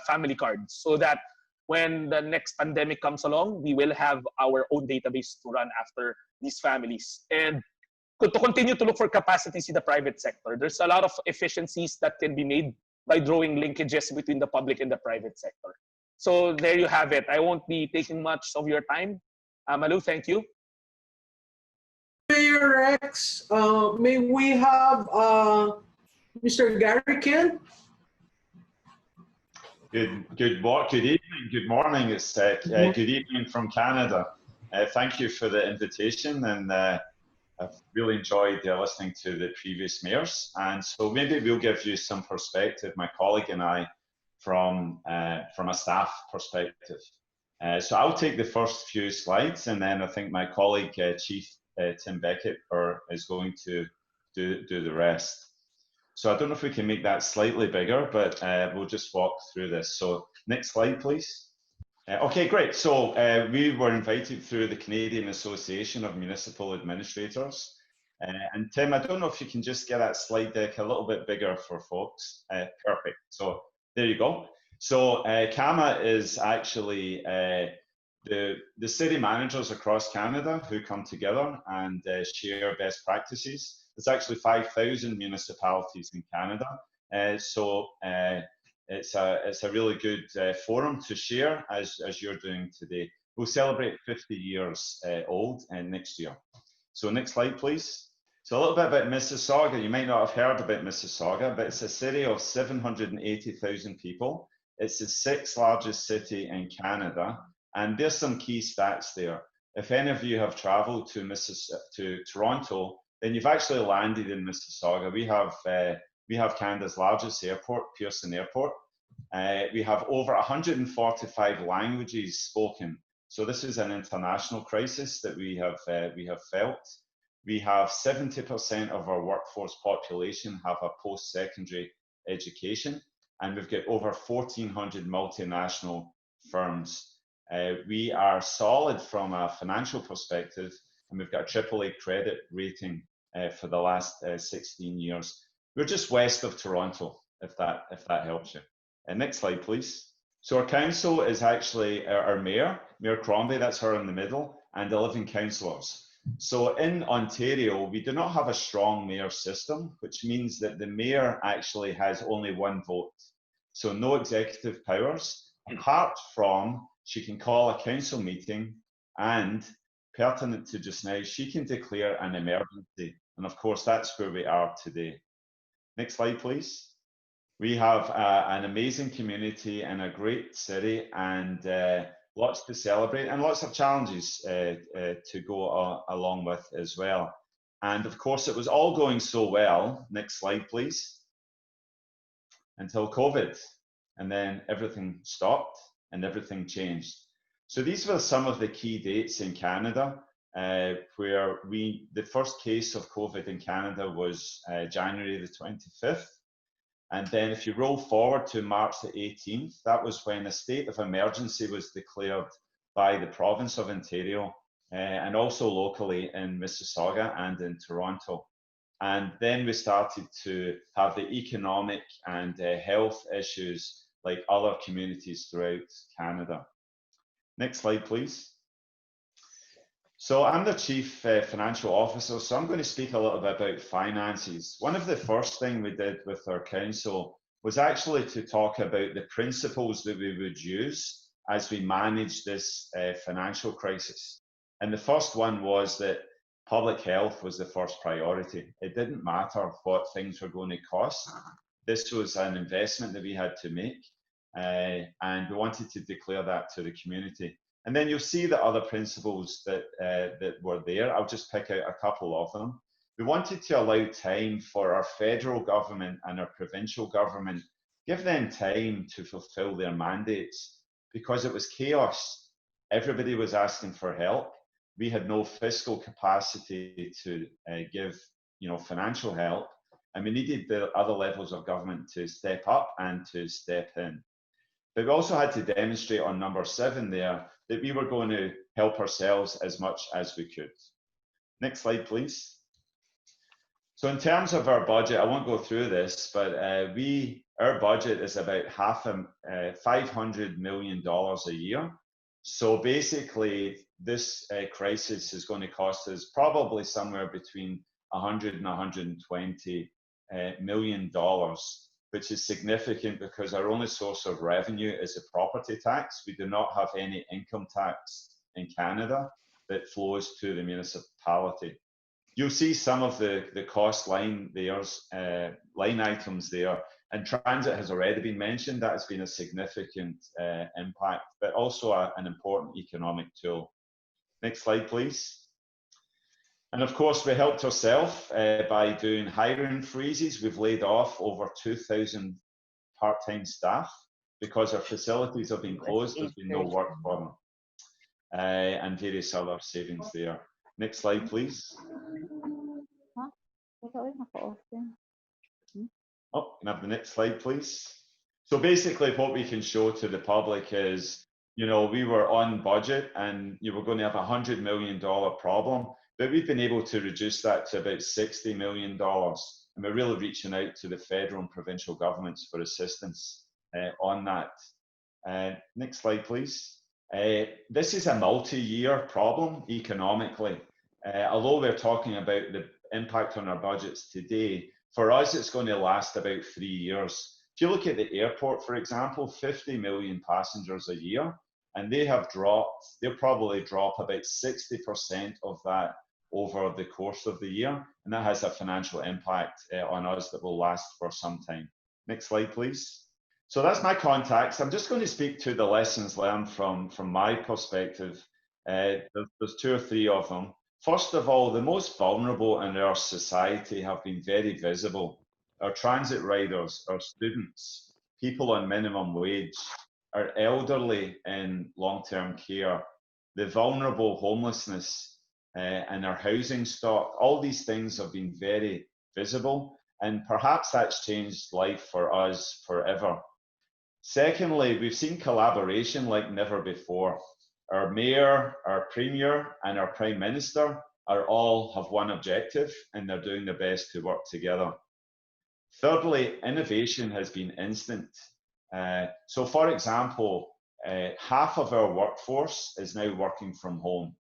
family cards, so that when the next pandemic comes along, we will have our own database to run after these families. And to continue to look for capacities in the private sector. There's a lot of efficiencies that can be made by drawing linkages between the public and the private sector. So there you have it. I won't be taking much of your time. Malu, thank you. Mayor Rex, may we have Mr. Gary Kent? Good evening. Good morning. It's good evening from Canada. Thank you for the invitation, and I've really enjoyed listening to the previous mayors. And so maybe we'll give you some perspective, my colleague and I, from a staff perspective. So I'll take the first few slides, and then I think my colleague, Chief Tim Beckett, is going to do the rest. So I don't know if we can make that slightly bigger, but we'll just walk through this. So next slide, please. Okay, great. So we were invited through the Canadian Association of Municipal Administrators. And Tim, I don't know if you can just get that slide deck a little bit bigger for folks. Perfect. So there you go. So CAMA is actually the city managers across Canada who come together and share best practices. There's actually 5,000 municipalities in Canada. So it's a really good forum to share as you're doing today. We'll celebrate 50 years old next year. So next slide, please. So a little bit about Mississauga. You might not have heard about Mississauga, but it's a city of 780,000 people. It's the 6th largest city in Canada. And there's some key stats there. If any of you have traveled to Toronto, then you've actually landed in Mississauga. We have Canada's largest airport, Pearson Airport. We have over 145 languages spoken. So this is an international crisis that we have felt. We have 70% of our workforce population have a post-secondary education, and we've got over 1,400 multinational firms. We are solid from a financial perspective, and we've got a AAA credit rating for the last 16 years. We're just west of Toronto, if that helps you. Next slide, please. So our council is actually our mayor, Mayor Crombie, that's her in the middle, and 11 councillors. So in Ontario, we do not have a strong mayor system, which means that the mayor actually has only one vote. So no executive powers, apart from she can call a council meeting, and pertinent to just now, she can declare an emergency. And of course, that's where we are today. Next slide, please. We have an amazing community and a great city, and lots to celebrate and lots of challenges to go along with as well. And of course, it was all going so well. Next slide, please. Until COVID, and then everything stopped and everything changed. So these were some of the key dates in Canada, where the first case of COVID in Canada was January the 25th. And then if you roll forward to March the 18th, that was when a state of emergency was declared by the province of Ontario, and also locally in Mississauga and in Toronto. And then we started to have the economic and health issues like other communities throughout Canada. Next slide, please. So I'm the Chief Financial Officer, so I'm going to speak a little bit about finances. One of the first things we did with our council was actually to talk about the principles that we would use as we manage this financial crisis. And the first one was that public health was the first priority. It didn't matter what things were going to cost. This was an investment that we had to make, and we wanted to declare that to the community. And then you'll see the other principles that were there. I'll just pick out a couple of them. We wanted to allow time for our federal government and our provincial government, give them time to fulfill their mandates, because it was chaos. Everybody was asking for help. We had no fiscal capacity to give, financial help, and we needed the other levels of government to step up and to step in. But we also had to demonstrate on number 7 there that we were going to help ourselves as much as we could. Next slide, please. So in terms of our budget, I won't go through this, but our budget is about $500 million a year. So basically, this crisis is going to cost us probably somewhere between $100 and $120 million, which is significant because our only source of revenue is a property tax. We do not have any income tax in Canada that flows to the municipality. You'll see some of the cost line items there, and transit has already been mentioned. That has been a significant impact, but also an important economic tool. Next slide, please. And of course, we helped ourselves by doing hiring freezes. We've laid off over 2,000 part-time staff because our facilities have been closed. There's been no work for them, and various other savings there. Next slide, please. Oh, can I have the next slide, please? So basically what we can show to the public is, we were on budget and you were going to have $100 million problem, but we've been able to reduce that to about $60 million. And we're really reaching out to the federal and provincial governments for assistance on that. Next slide, please. This is a multi-year problem economically. Although we're talking about the impact on our budgets today, for us, it's going to last about 3 years. If you look at the airport, for example, 50 million passengers a year, and they'll probably drop about 60% of that over the course of the year. And that has a financial impact on us that will last for some time. Next slide, please. So that's my contacts. I'm just going to speak to the lessons learned from my perspective. There's 2 or 3 of them. First of all, the most vulnerable in our society have been very visible. Our transit riders, our students, people on minimum wage, our elderly in long-term care, the vulnerable homelessness, and our housing stock. All these things have been very visible, and perhaps that's changed life for us forever. Secondly, we've seen collaboration like never before. Our mayor, our premier, and our prime minister all have one objective, and they're doing their best to work together. Thirdly, innovation has been instant. So for example, half of our workforce is now working from home.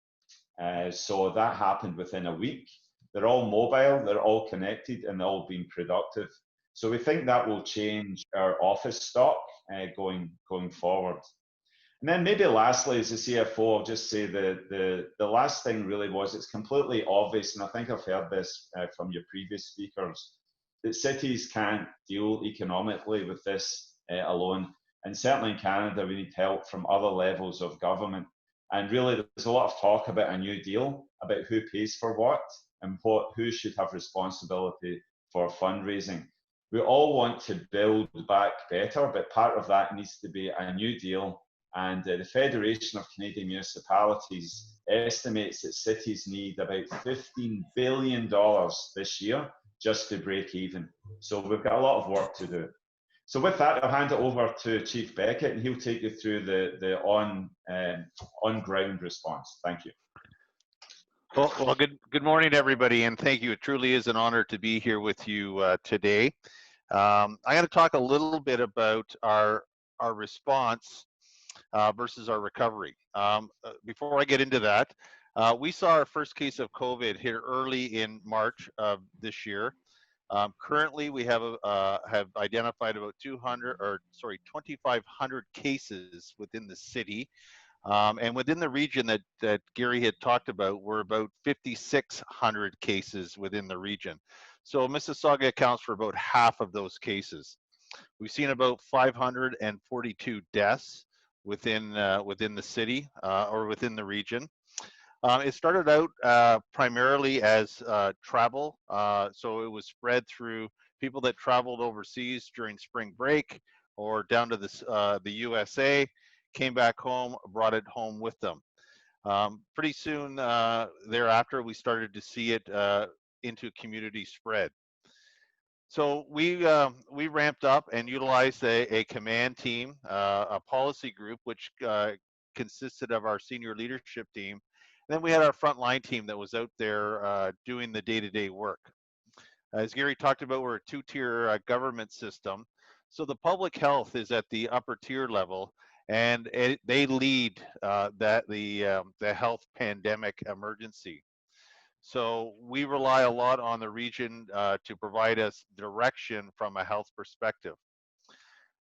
So that happened within a week. They're all mobile, they're all connected, and they're all being productive. So we think that will change our office stock going forward. And then maybe lastly, as a CFO, I'll just say the last thing really was, it's completely obvious, and I think I've heard this from your previous speakers, that cities can't deal economically with this alone. And certainly in Canada, we need help from other levels of government. And really, there's a lot of talk about a new deal, about who pays for what, and who should have responsibility for fundraising. We all want to build back better, but part of that needs to be a new deal. And the Federation of Canadian Municipalities estimates that cities need about $15 billion this year just to break even. So we've got a lot of work to do. So with that, I'll hand it over to Chief Beckett, and he'll take you through the on-ground response. Thank you. Well, good morning, everybody, and thank you. It truly is an honor to be here with you today. I'm going to talk a little bit about our response versus our recovery. Before I get into that, we saw our first case of COVID hit early in March of this year. Currently, we have identified about 2,500 cases within the city. And within the region that Gary had talked about, we're about 5,600 cases within the region. So Mississauga accounts for about half of those cases. We've seen about 542 deaths within the city or within the region. It started out primarily as travel, so it was spread through people that traveled overseas during spring break or down to the USA, came back home, brought it home with them. Pretty soon thereafter, we started to see it into community spread. So we ramped up and utilized a command team, a policy group, which consisted of our senior leadership team. And then we had our frontline team that was out there doing the day-to-day work. As Gary talked about, we're a two-tier government system. So the public health is at the upper tier level, and they lead the health pandemic emergency. So we rely a lot on the region to provide us direction from a health perspective.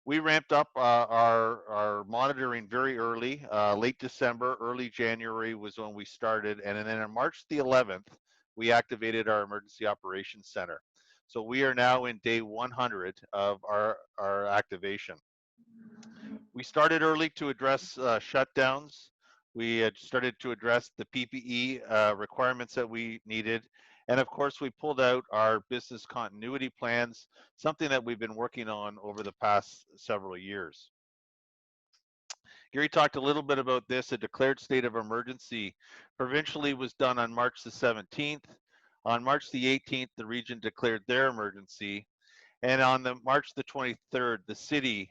We ramped up our monitoring very early. Late December, early January was when we started, and then on March the 11th, we activated our Emergency Operations Center. So we are now in day 100 of our activation. We started early to address shutdowns. We had started to address the PPE requirements that we needed. And of course, we pulled out our business continuity plans, something that we've been working on over the past several years. Gary talked a little bit about this. A declared state of emergency provincially was done on March the 17th. On March the 18th, the region declared their emergency. And on March the 23rd, the city,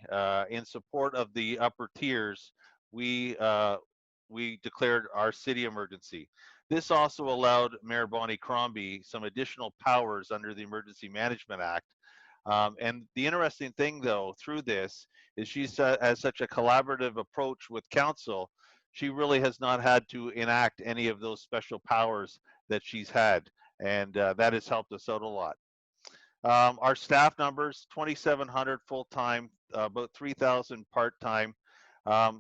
in support of the upper tiers, we declared our city emergency. This also allowed Mayor Bonnie Crombie some additional powers under the Emergency Management Act. And the interesting thing, though, through this is she has such a collaborative approach with council. She really has not had to enact any of those special powers that she's had, and that has helped us out a lot. Our staff numbers, 2,700 full-time, about 3,000 part-time.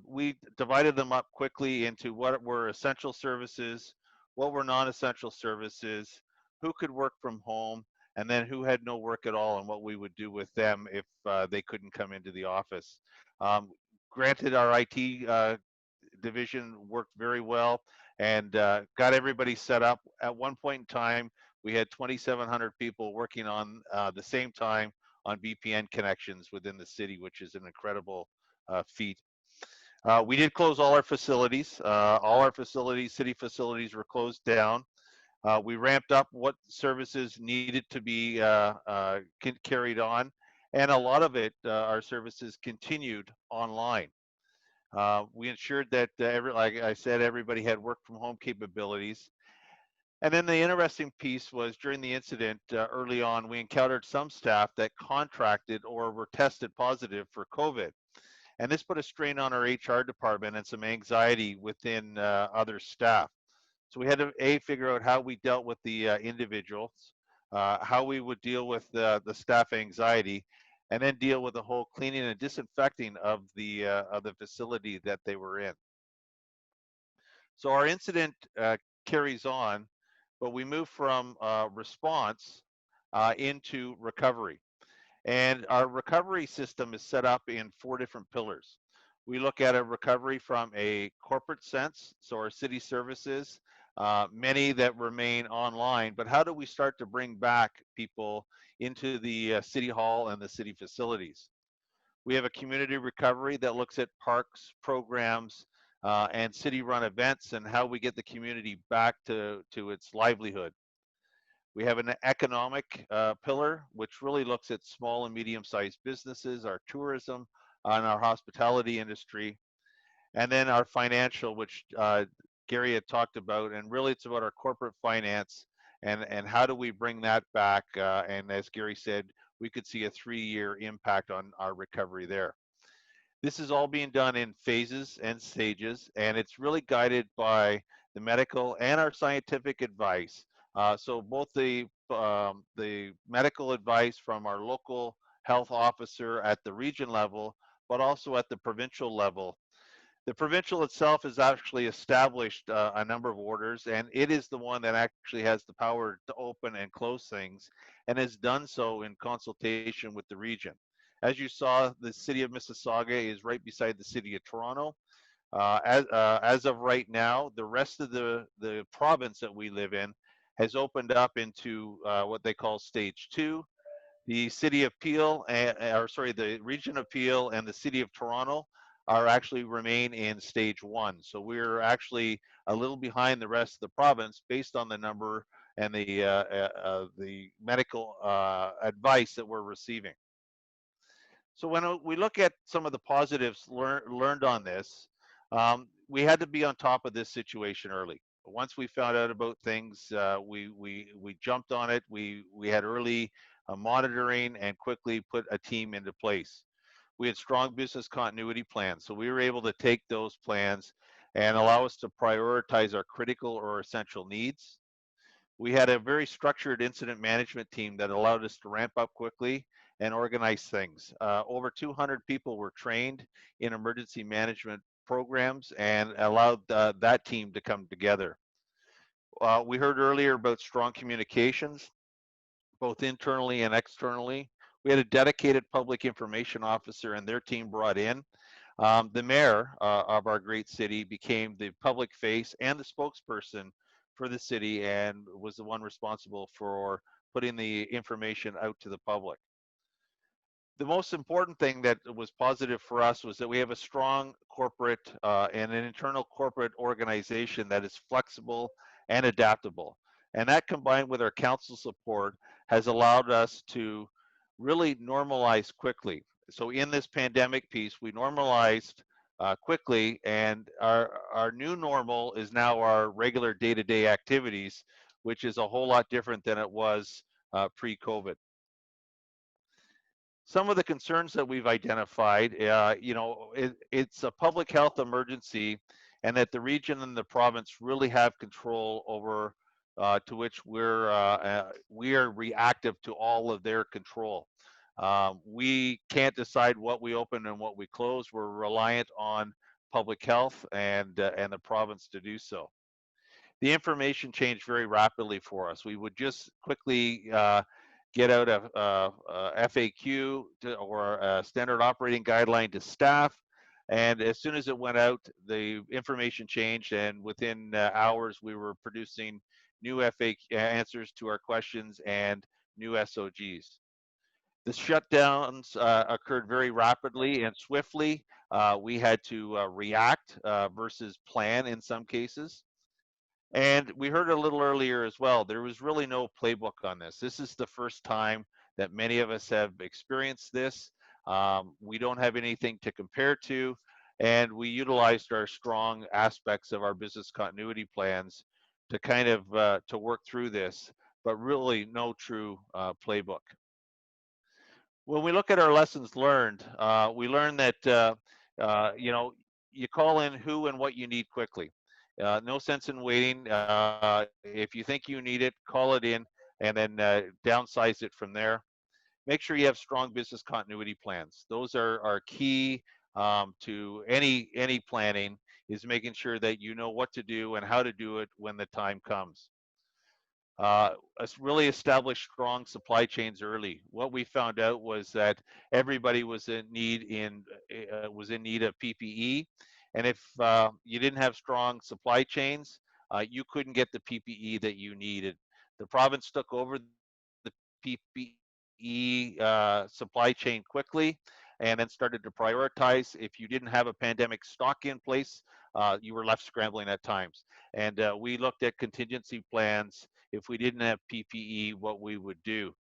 We divided them up quickly into what were essential services, what were non-essential services, who could work from home, and then who had no work at all, and what we would do with them if they couldn't come into the office. Granted, our IT division worked very well and got everybody set up. At one point in time, we had 2,700 people working on the same time on VPN connections within the city, which is an incredible feat. We did close all our facilities. All our facilities, city facilities, were closed down. We ramped up what services needed to be carried on, and a lot of it, our services continued online. We ensured that, like I said, everybody had work from home capabilities. And then the interesting piece was during the incident early on, we encountered some staff that contracted or were tested positive for COVID. And this put a strain on our HR department and some anxiety within other staff. So we had to figure out how we dealt with the individuals, how we would deal with the staff anxiety, and then deal with the whole cleaning and disinfecting of the facility that they were in. So our incident carries on, but we move from response into recovery. And our recovery system is set up in 4 different pillars. We look at a recovery from a corporate sense, so our city services, many that remain online, but how do we start to bring back people into the city hall and the city facilities? We have a community recovery that looks at parks, programs, and city-run events and how we get the community back to its livelihood. We have an economic pillar, which really looks at small and medium-sized businesses, our tourism, and our hospitality industry. And then our financial, which Gary had talked about, and really it's about our corporate finance and how do we bring that back. And as Gary said, we could see a 3-year impact on our recovery there. This is all being done in phases and stages, and it's really guided by the medical and our scientific advice. So both the medical advice from our local health officer at the region level, but also at the provincial level. The provincial itself has actually established a number of orders, and it is the one that actually has the power to open and close things, and has done so in consultation with the region. As you saw, the City of Mississauga is right beside the City of Toronto. As of right now, the rest of the province that we live in has opened up into what they call stage 2. The City of Peel, the region of Peel and the City of Toronto are actually remain in stage 1. So we're actually a little behind the rest of the province based on the number and the medical advice that we're receiving. So when we look at some of the positives learned on this, we had to be on top of this situation early. Once we found out about things, we jumped on it. We had early monitoring and quickly put a team into place. We had strong business continuity plans, so we were able to take those plans and allow us to prioritize our critical or essential needs. We had a very structured incident management team that allowed us to ramp up quickly and organize things. Over 200 people were trained in emergency management programs and allowed that team to come together. We heard earlier about strong communications, both internally and externally. We had a dedicated public information officer and their team brought in. The mayor of our great city became the public face and the spokesperson for the city and was the one responsible for putting the information out to the public. The most important thing that was positive for us was that we have a strong corporate and an internal corporate organization that is flexible and adaptable. And that combined with our council support has allowed us to really normalize quickly. So in this pandemic piece, we normalized quickly, and our new normal is now our regular day-to-day activities, which is a whole lot different than it was pre-COVID. Some of the concerns that we've identified, it's a public health emergency, and that the region and the province really have control over to which we are reactive to all of their control. We can't decide what we open and what we close. We're reliant on public health and the province to do so. The information changed very rapidly for us. We would just quickly get out a FAQ or a standard operating guideline to staff. And as soon as it went out, the information changed, and within hours, we were producing new FAQ answers to our questions and new SOGs. The shutdowns occurred very rapidly and swiftly. We had to react versus plan in some cases. And we heard a little earlier as well, there was really no playbook on this. This is the first time that many of us have experienced this. We don't have anything to compare to, and we utilized our strong aspects of our business continuity plans to kind of to work through this, but really no true playbook. When we look at our lessons learned, we learned that you know, you call in who and what you need quickly. No sense in waiting. If you think you need it, call it in and then downsize it from there. Make sure you have strong business continuity plans. Those are key to any planning, is making sure that you know what to do and how to do it when the time comes. Really establish strong supply chains early. What we found out was that everybody was in need of PPE, and if you didn't have strong supply chains, you couldn't get the PPE that you needed. The province took over the PPE supply chain quickly, and then started to prioritize. If you didn't have a pandemic stock in place, you were left scrambling at times. And we looked at contingency plans. If we didn't have PPE, what we would do.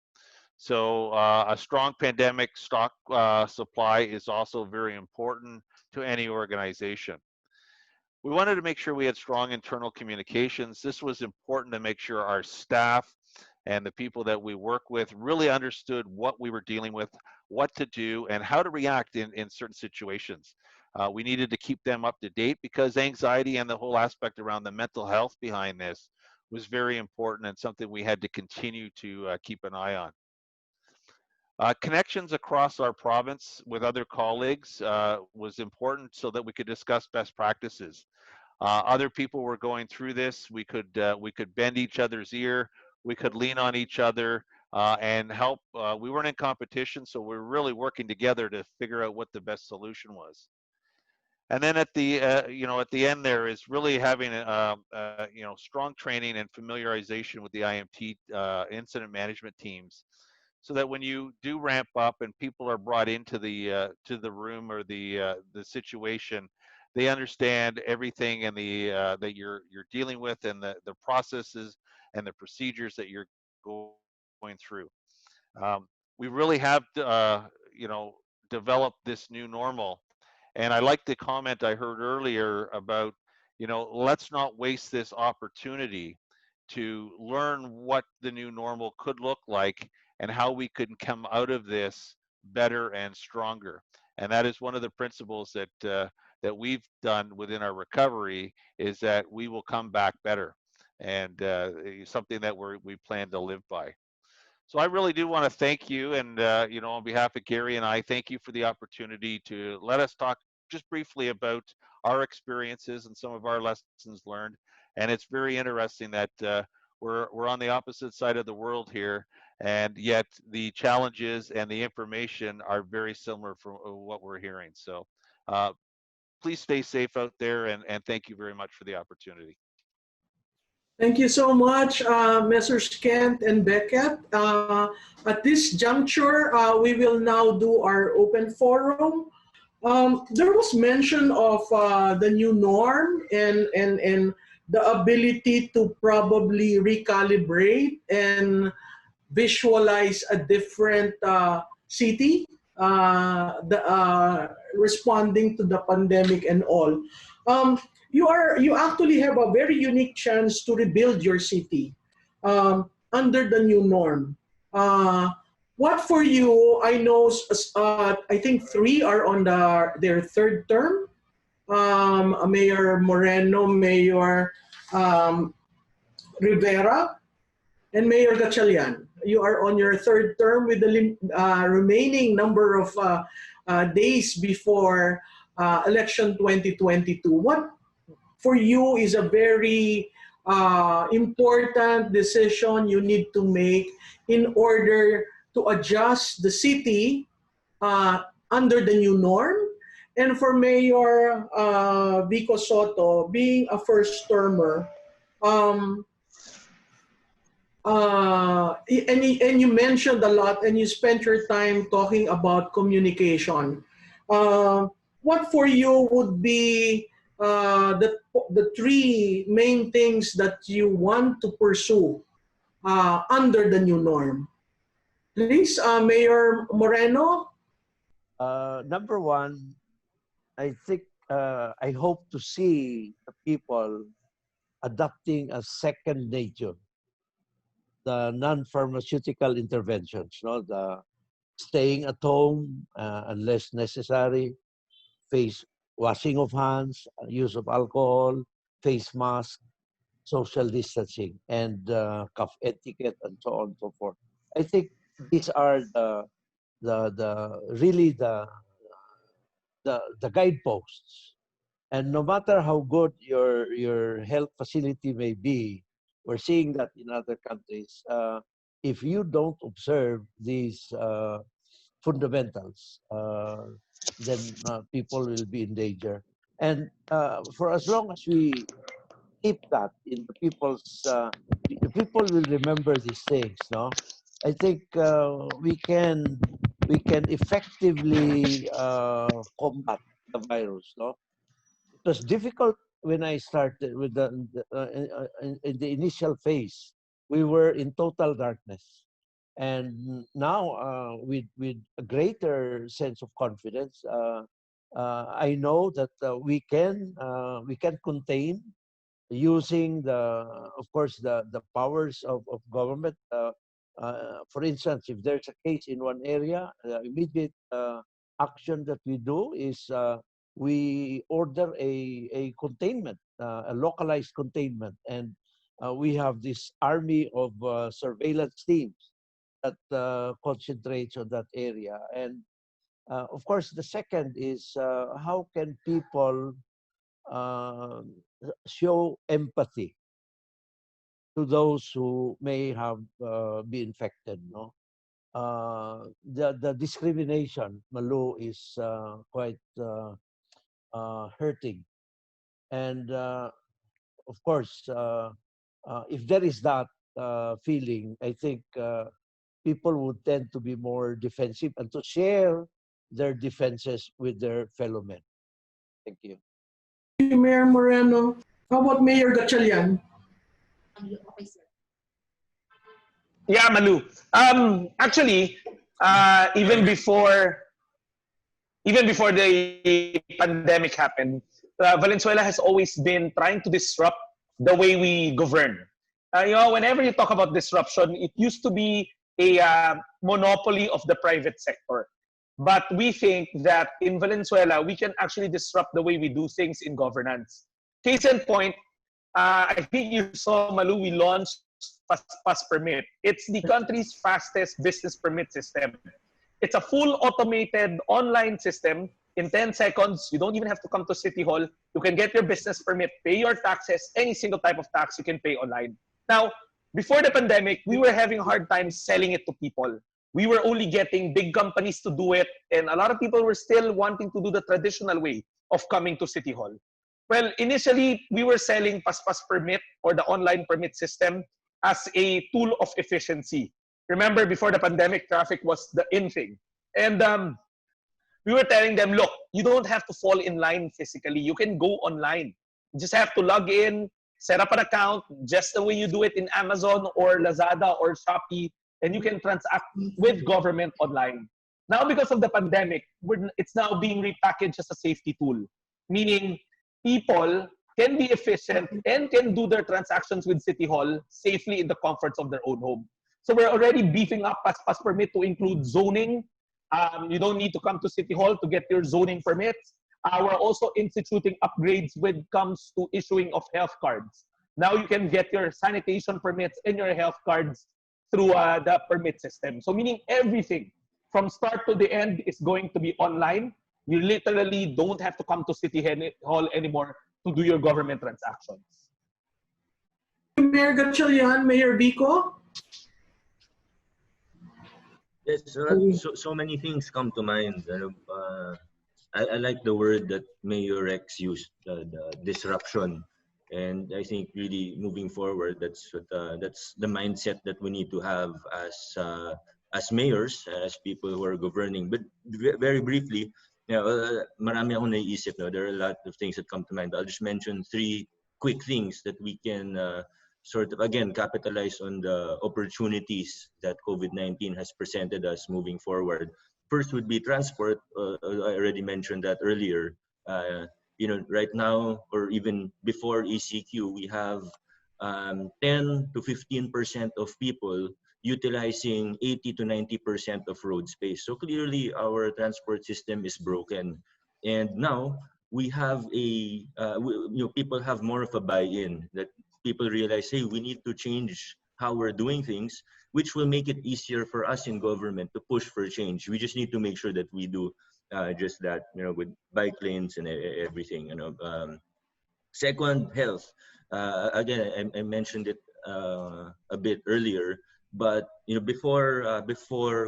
So a strong pandemic stock supply is also very important to any organization. We wanted to make sure we had strong internal communications. This was important to make sure our staff and the people that we work with really understood what we were dealing with, what to do, and how to react in certain situations. We needed to keep them up to date because anxiety and the whole aspect around the mental health behind this was very important and something we had to continue to keep an eye on. Connections across our province with other colleagues was important so that we could discuss best practices. Other people were going through this. We could bend each other's ear. We could lean on each other and help. We weren't in competition, so we were really working together to figure out what the best solution was. And then at the at the end there is really having strong training and familiarization with the IMT incident management teams, so that when you do ramp up and people are brought into the room or the situation, they understand everything and the that you're dealing with, and the processes and the procedures that you're going through. We really have developed this new normal. And I like the comment I heard earlier about, let's not waste this opportunity to learn what the new normal could look like and how we can come out of this better and stronger. And that is one of the principles that we've done within our recovery, is that we will come back better, and something that we plan to live by. So I really do want to thank you, and on behalf of Gary and I, thank you for the opportunity to let us talk just briefly about our experiences and some of our lessons learned. And it's very interesting that we're on the opposite side of the world here, and yet the challenges and the information are very similar from what we're hearing. So please stay safe out there, and thank you very much for the opportunity. Thank you so much, Messrs. Kent and Beckett. At this juncture, we will now do our open forum. There was mention of the new norm and the ability to probably recalibrate and visualize a different city responding to the pandemic and all. You actually have a very unique chance to rebuild your city under the new norm. What for you? I know I think 3 are on their 3rd term. Mayor Moreno, Mayor Rivera, and Mayor Gatchalian. You are on your 3rd term with the remaining number of days before election 2022. What for you is a very important decision you need to make in order to adjust the city under the new norm? And for Mayor Vico Sotto, being a first termer, and you mentioned a lot, and you spent your time talking about communication. What for you would be the three main things that you want to pursue under the new norm? Please, Mayor Moreno. Number one, I think I hope to see the people adopting a second nature, the non-pharmaceutical interventions, no, the staying at home unless necessary, face washing of hands, use of alcohol, face mask, social distancing, and cough etiquette, and so on and so forth. I think these are really the guideposts. And no matter how good your health facility may be, we're seeing that in other countries. If you don't observe these fundamentals, then people will be in danger. And for as long as we keep that in the people will remember these things. No, I think we can effectively combat the virus. No, it was difficult when I started with in the initial phase. We were in total darkness, and now with a greater sense of confidence, I know that we can contain using of course the powers of government. For instance, if there's a case in one area, the immediate action that we do is we order a containment, a localized containment, and we have this army of surveillance teams that concentrates on that area. And of course, the second is how can people show empathy to those who may have been infected. No, the discrimination, Malu, is quite hurting, and of course, if there is that feeling, I think people would tend to be more defensive and to share their defenses with their fellow men. Thank you. Thank you, Mayor Moreno. How about Mayor Gatchalian? Yeah, Malu. Actually, even before the pandemic happened, Valenzuela has always been trying to disrupt the way we govern. Whenever you talk about disruption, it used to be a monopoly of the private sector. But we think that in Valenzuela, we can actually disrupt the way we do things in governance. Case in point, I think you saw, Malu, we launched Pass Permit. It's the country's fastest business permit system. It's a full automated online system. In 10 seconds, you don't even have to come to City Hall. You can get your business permit, pay your taxes, any single type of tax you can pay online. Now, before the pandemic, we were having a hard time selling it to people. We were only getting big companies to do it, and a lot of people were still wanting to do the traditional way of coming to City Hall. Well, initially, we were selling Pass Permit or the online permit system as a tool of efficiency. Remember, before the pandemic, traffic was the in thing. And we were telling them, look, you don't have to fall in line physically. You can go online. You just have to log in, set up an account, just the way you do it in Amazon or Lazada or Shopee, and you can transact with government online. Now, because of the pandemic, it's now being repackaged as a safety tool, meaning people can be efficient and can do their transactions with City Hall safely in the comforts of their own home. So we're already beefing up Pass Permit to include zoning. You don't need to come to City Hall to get your zoning permits. We're also instituting upgrades when it comes to issuing of health cards. Now you can get your sanitation permits and your health cards through the permit system. So meaning everything from start to the end is going to be online. You literally don't have to come to City Hall anymore to do your government transactions. Mayor Gatchalian, Mayor Vico. Yes, so many things come to mind. I like the word that Mayor Rex used, the disruption. And I think really moving forward, that's the mindset that we need to have as mayors, as people who are governing. But very briefly, marami akong naiisip. No? There are a lot of things that come to mind. I'll just mention 3 quick things that we can sort of, again, capitalize on the opportunities that COVID-19 has presented us moving forward. First would be transport. I already mentioned that earlier. Right now, or even before ECQ, we have 10 to 15% of people utilizing 80 to 90% of road space. So clearly, our transport system is broken. And now we have people have more of a buy-in, that people realize, hey, we need to change how we're doing things, which will make it easier for us in government to push for change. We just need to make sure that we do just that, with bike lanes and everything. Second, health. Again, I mentioned it a bit earlier, but before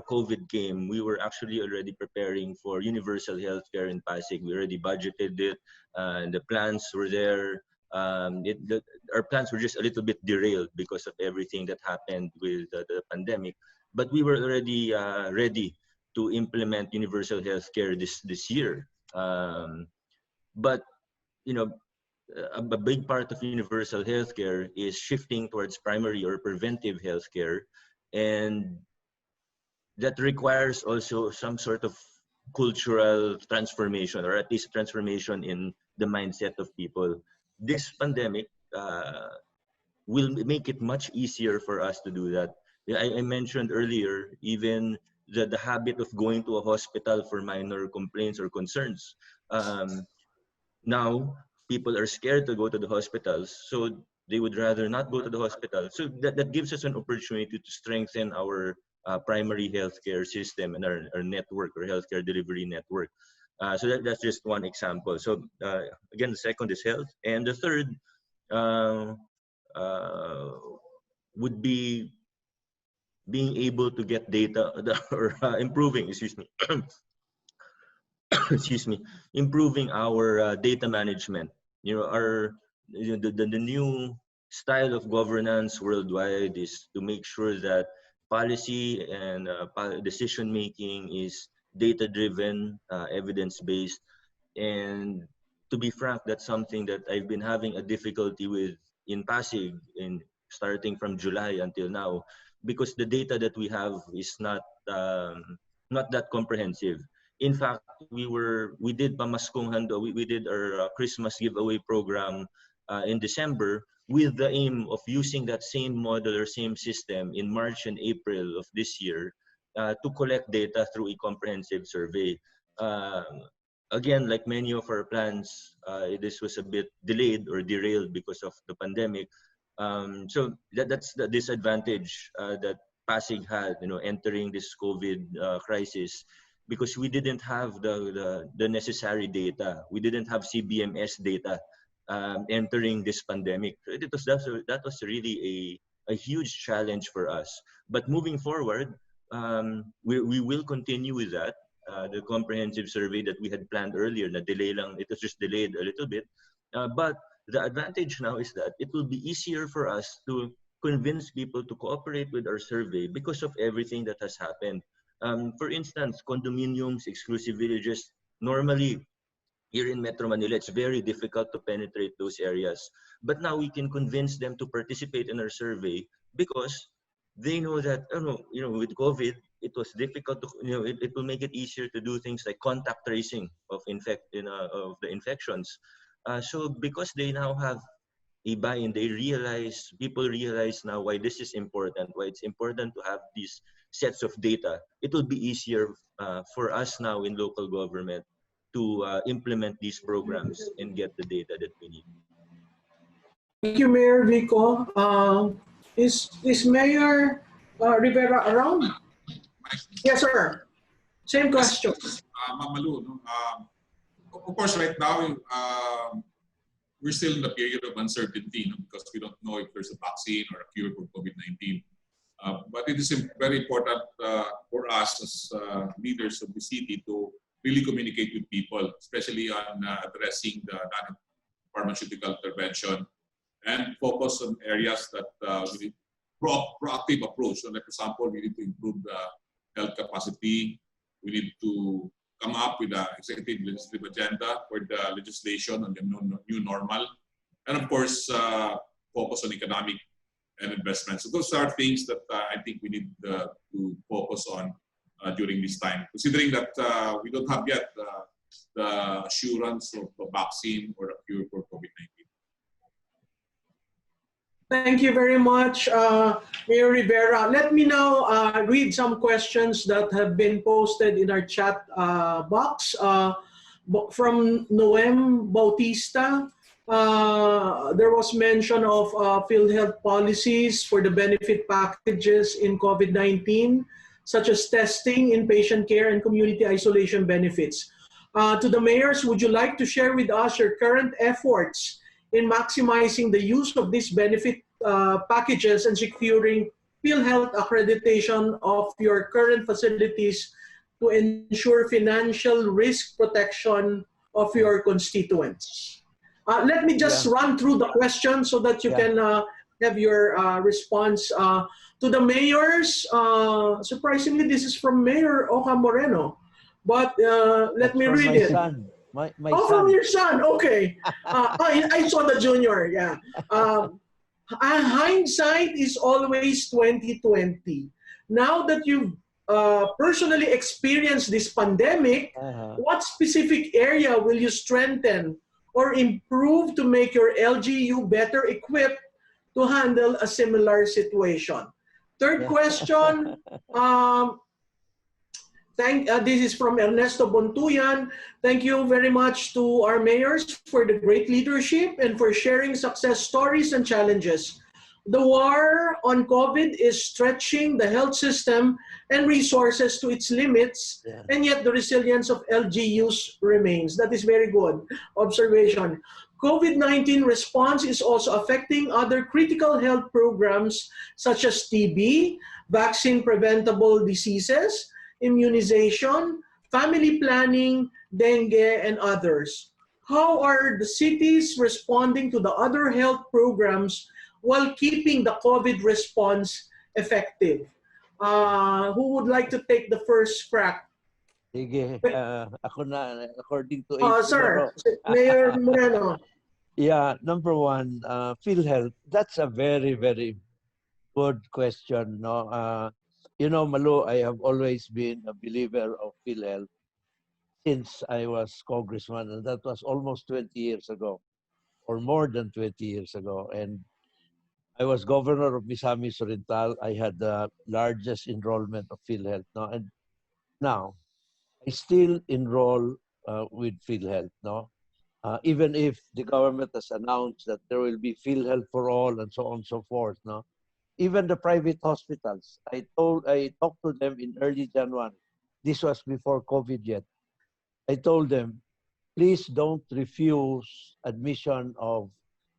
COVID came, we were actually already preparing for universal healthcare in Pasig. We already budgeted it, and the plans were there. Our plans were just a little bit derailed because of everything that happened with the pandemic, but we were already ready to implement universal healthcare this year. But a big part of universal healthcare is shifting towards primary or preventive healthcare, and that requires also some sort of cultural transformation, or at least transformation in the mindset of people. This pandemic will make it much easier for us to do that. I mentioned earlier, even the habit of going to a hospital for minor complaints or concerns. Now, people are scared to go to the hospitals, so they would rather not go to the hospital. So that gives us an opportunity to strengthen our primary healthcare system and our network, or healthcare delivery network. So that's just one example. So again, the second is health. And the third would be being able to get data, or improving, improving our data management. The new style of governance worldwide is to make sure that policy and decision making is data-driven, evidence-based. And to be frank, that's something that I've been having a difficulty with in Pasig, starting from July until now, because the data that we have is not that comprehensive. In fact, we did Pamaskong Hando, we did our Christmas giveaway program in December, with the aim of using that same model or same system in March and April of this year to collect data through a comprehensive survey. Again, like many of our plans, this was a bit delayed or derailed because of the pandemic. So that's the disadvantage that Pasig had, entering this COVID crisis, because we didn't have the necessary data. We didn't have CBMS data entering this pandemic. That was really a huge challenge for us. But moving forward, we will continue with that. The comprehensive survey that we had planned earlier, it was just delayed a little bit. But the advantage now is that it will be easier for us to convince people to cooperate with our survey because of everything that has happened. For instance, condominiums, exclusive villages, normally here in Metro Manila, it's very difficult to penetrate those areas. But now we can convince them to participate in our survey because they know that, with COVID, it was difficult to, it will make it easier to do things like contact tracing of the infections. So because they now have a buy-in, people realize now why this is important, why it's important to have these sets of data. It will be easier for us now in local government to implement these programs and get the data that we need. Thank you, Mayor Vico. Is Mayor Rivera around? Yes, sir. Same question. Mamalu, of course, right now, we're still in the period of uncertainty, because we don't know if there's a vaccine or a cure for COVID-19. But it is very important for us as leaders of the city to really communicate with people, especially on addressing the non-pharmaceutical intervention and focus on areas that we need proactive approach. So, like for example, we need to improve the health capacity. We need to come up with an executive legislative agenda for the legislation on the new normal. And of course, focus on economic and investment. So those are things that I think we need to focus on during this time, considering that we don't have yet the assurance of a vaccine or a cure for COVID-19. Thank you very much, Mayor Rivera. Let me now read some questions that have been posted in our chat box from Noem Bautista. There was mention of PhilHealth policies for the benefit packages in COVID-19, such as testing, inpatient care, and community isolation benefits. To the mayors, would you like to share with us your current efforts in maximizing the use of these benefit packages and securing PhilHealth accreditation of your current facilities to ensure financial risk protection of your constituents? Let me just run through the questions so that you can have your response. To the mayors, surprisingly, this is from Mayor Oscar Moreno. But let me read it. My son. From your son, okay. I saw the junior, yeah. Hindsight is always 2020. Now that you've personally experienced this pandemic, what specific area will you strengthen or improve to make your LGU better equipped to handle a similar situation? Third question, this is from Ernesto Bontuyan. Thank you very much to our mayors for the great leadership and for sharing success stories and challenges. The war on COVID is stretching the health system and resources to its limits, and yet the resilience of LGUs remains. That is very good observation. COVID-19 response is also affecting other critical health programs such as TB, vaccine preventable diseases, immunization, family planning, dengue, and others. How are the cities responding to the other health programs while keeping the COVID response effective? Who would like to take the first crack? Sige, ako na, according to sir, Mayor Moreno. Yeah, number one, PhilHealth, that's a very, very good question. No? You know, Malu, I have always been a believer of PhilHealth since I was congressman, and that was almost 20 years ago, or more than 20 years ago. And I was governor of Misamis Oriental. I had the largest enrollment of PhilHealth. No? And now, I still enroll with PhilHealth. No? Even if the government has announced that there will be PhilHealth for all and so on and so forth. No? Even the private hospitals, I talked to them in early January. This was before COVID yet. I told them, please don't refuse admission of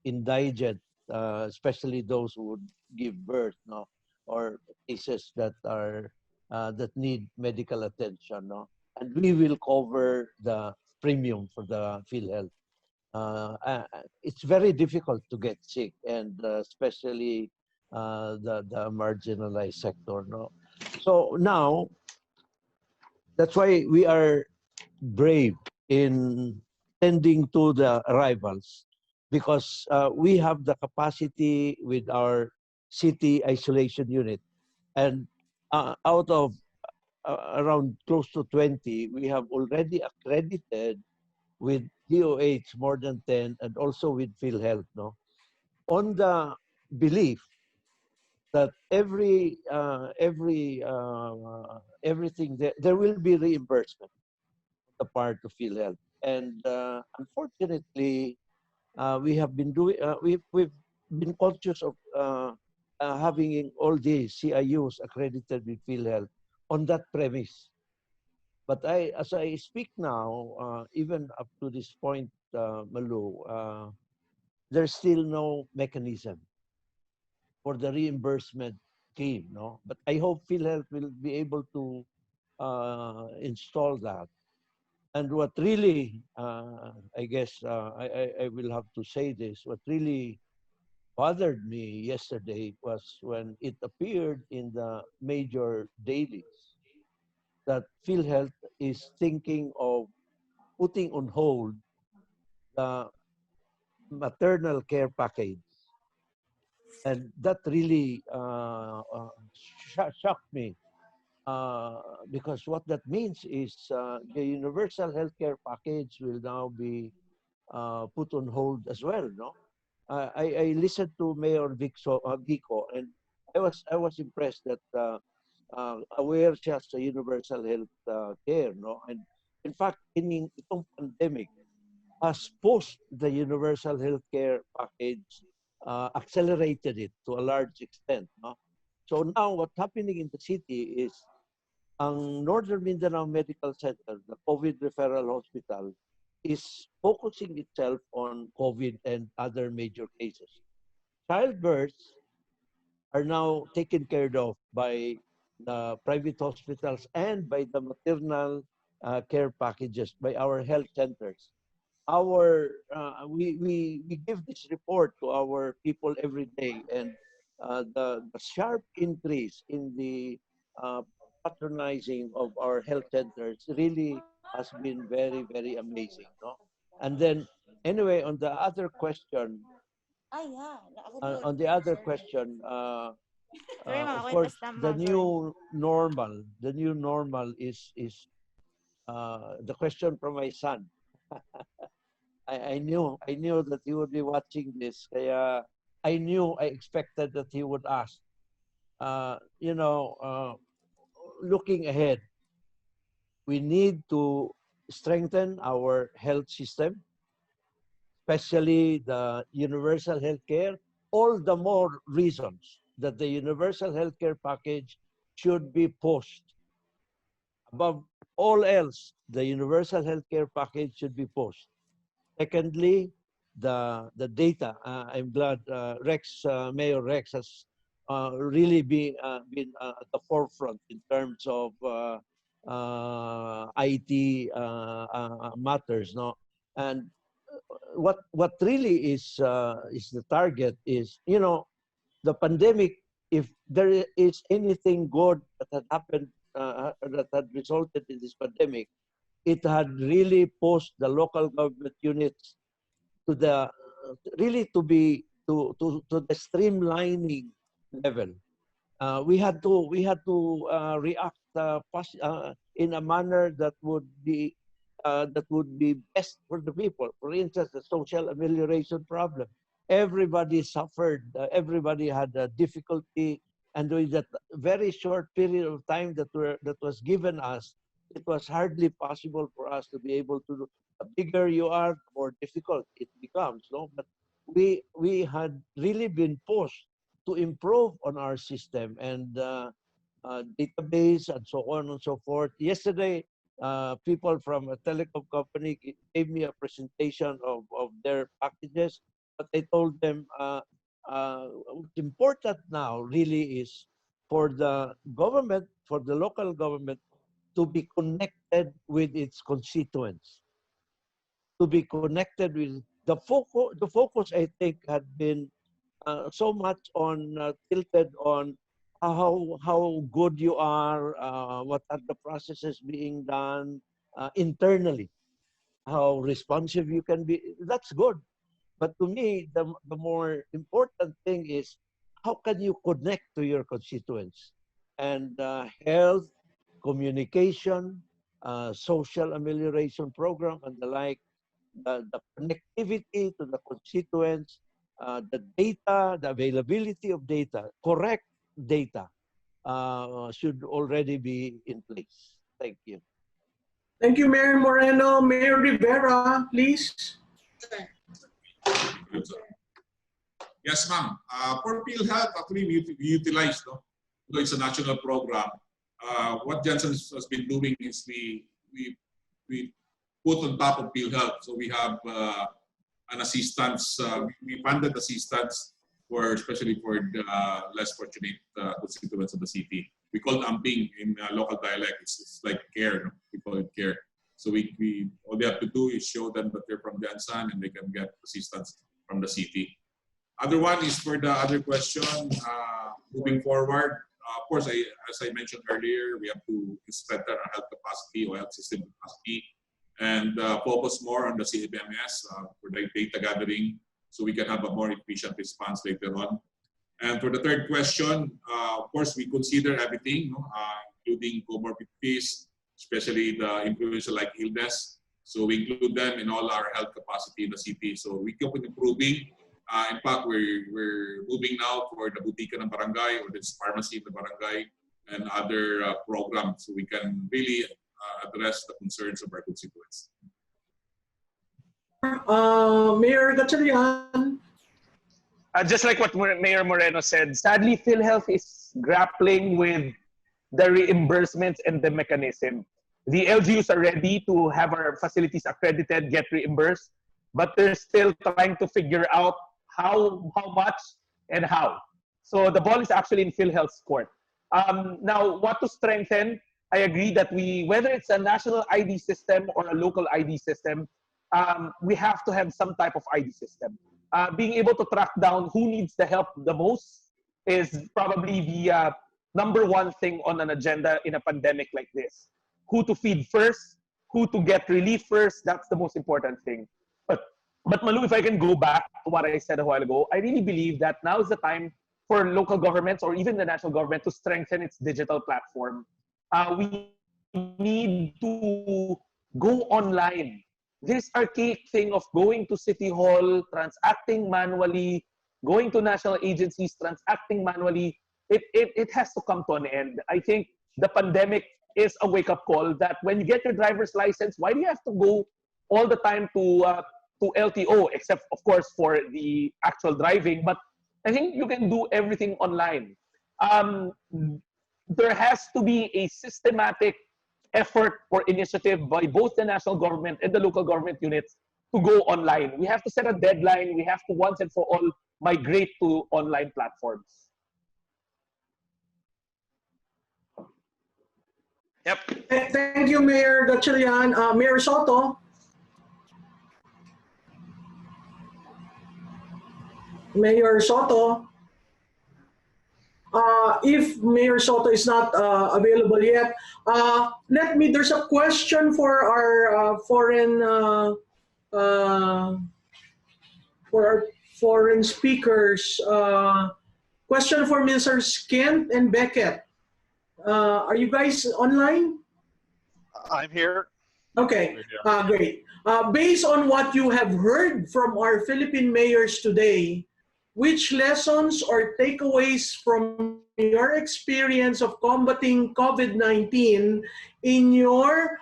indigent, especially those who would give birth, no, or cases that are that need medical attention, no, and we will cover the premium for the PhilHealth. It's very difficult to get sick, and especially the marginalized sector, no. So now, that's why we are brave in tending to the arrivals, because we have the capacity with our city isolation unit, and out of around close to 20, we have already accredited with DOH more than 10, and also with PhilHealth, no, on the belief that everything there will be reimbursement on the part of PhilHealth, and unfortunately, we have been doing we've been conscious of having all these CIUs accredited with PhilHealth on that premise. But as I speak now, even up to this point, Malu, there's still no mechanism for the reimbursement scheme, no? But I hope PhilHealth will be able to install that. And what really, I guess I will have to say this, what really bothered me yesterday was when it appeared in the major dailies that PhilHealth is thinking of putting on hold the maternal care package. And that really shocked me because what that means is the universal healthcare package will now be put on hold as well. No, I listened to Mayor Vico, and I was impressed that aware siya sa universal health care. No, and in fact, itong pandemic has pushed the universal healthcare package, accelerated it to a large extent. No? So now what's happening in the city is ang Northern Mindanao Medical Center, the COVID referral hospital, is focusing itself on COVID and other major cases. Childbirths are now taken care of by the private hospitals and by the maternal care packages, by our health centers. We give this report to our people every day, and the sharp increase in the patronizing of our health centers really has been very, very amazing. No? And then, anyway, on the other question, of course, the new normal is the question from my son. I knew that he would be watching this. Kaya I expected that he would ask. Looking ahead, we need to strengthen our health system, especially the universal health care. All the more reasons that the universal health care package should be pushed. Above all else, the universal health care package should be pushed. Secondly, the data. I'm glad Mayor Rex has really been at the forefront in terms of IT matters, no. And what really is the target is, the pandemic. If there is anything good that had happened, that had resulted in this pandemic, it had really pushed the local government units to the to the streamlining level. We had to react in a manner that would be best for the people. For instance, the social amelioration problem. Everybody suffered. Everybody had a difficulty, and with that very short period of time that was given us, it was hardly possible for us to be able to do. The bigger you are, the more difficult it becomes. No, but we had really been pushed to improve on our system and database and so on and so forth. Yesterday, people from a telecom company gave me a presentation of their packages, but I told them what's important now really is for the government, for the local government, to be connected with its constituents, to be connected with the focus. The focus, I think, had been so much on tilted on how good you are, what are the processes being done internally, how responsive you can be. That's good. But to me, the more important thing is how can you connect to your constituents? And health, communication, social amelioration program, and the like, the connectivity to the constituents, the data, the availability of data, correct data should already be in place. Thank you. Thank you, Mayor Moreno. Mayor Rivera, please. Yes, ma'am. For PhilHealth, actually, we utilize, no? So it's a national program. What Johnson has been doing is we put on top of PhilHealth. So we have an assistance. We funded assistance especially for the less fortunate constituents of the city. We call it amping in local dialect. It's like care. No? We call it care. So we all they have to do is show them that they're from Jansan and they can get assistance from the city. Other one is for the other question, moving forward. Of course, as I mentioned earlier, we have to strengthen our health capacity or health system capacity and focus more on the CMS for the data gathering so we can have a more efficient response later on. And for the third question, of course, we consider everything, including comorbidities, especially the influenza-like illness. So we include them in all our health capacity in the city. So we keep on improving. In fact, we're moving now for the Butika ng Barangay or this pharmacy in the barangay and other programs so we can really address the concerns of our constituents. Mayor Gatchalian. Just like what Mayor Moreno said, sadly, PhilHealth is grappling with the reimbursements and the mechanism. The LGUs are ready to have our facilities accredited, get reimbursed, but they're still trying to figure out how much and how. So the ball is actually in PhilHealth's court. Now, what to strengthen? I agree that whether it's a national ID system or a local ID system, we have to have some type of ID system. Being able to track down who needs the help the most is probably the number one thing on an agenda in a pandemic like this. Who to feed first, who to get relief first, that's the most important thing. But Malu, if I can go back to what I said a while ago, I really believe that now is the time for local governments or even the national government to strengthen its digital platform. We need to go online. This archaic thing of going to City Hall, transacting manually, going to national agencies, transacting manually, it has to come to an end. I think the pandemic is a wake-up call that when you get your driver's license, why do you have to go all the time to LTO, except of course for the actual driving? But I think you can do everything online. There has to be a systematic effort or initiative by both the national government and the local government units to go online. We have to set a deadline. We have to once and for all migrate to online platforms. Yep. Thank you, Mayor Gatchalian. Mayor Sotto. Mayor Sotto. If Mayor Sotto is not available yet, there's a question for our foreign speakers. Question for Mr. Kent and Beckett. Are you guys online? I'm here. Okay, great. Based on what you have heard from our Philippine mayors today, which lessons or takeaways from your experience of combating COVID-19 in your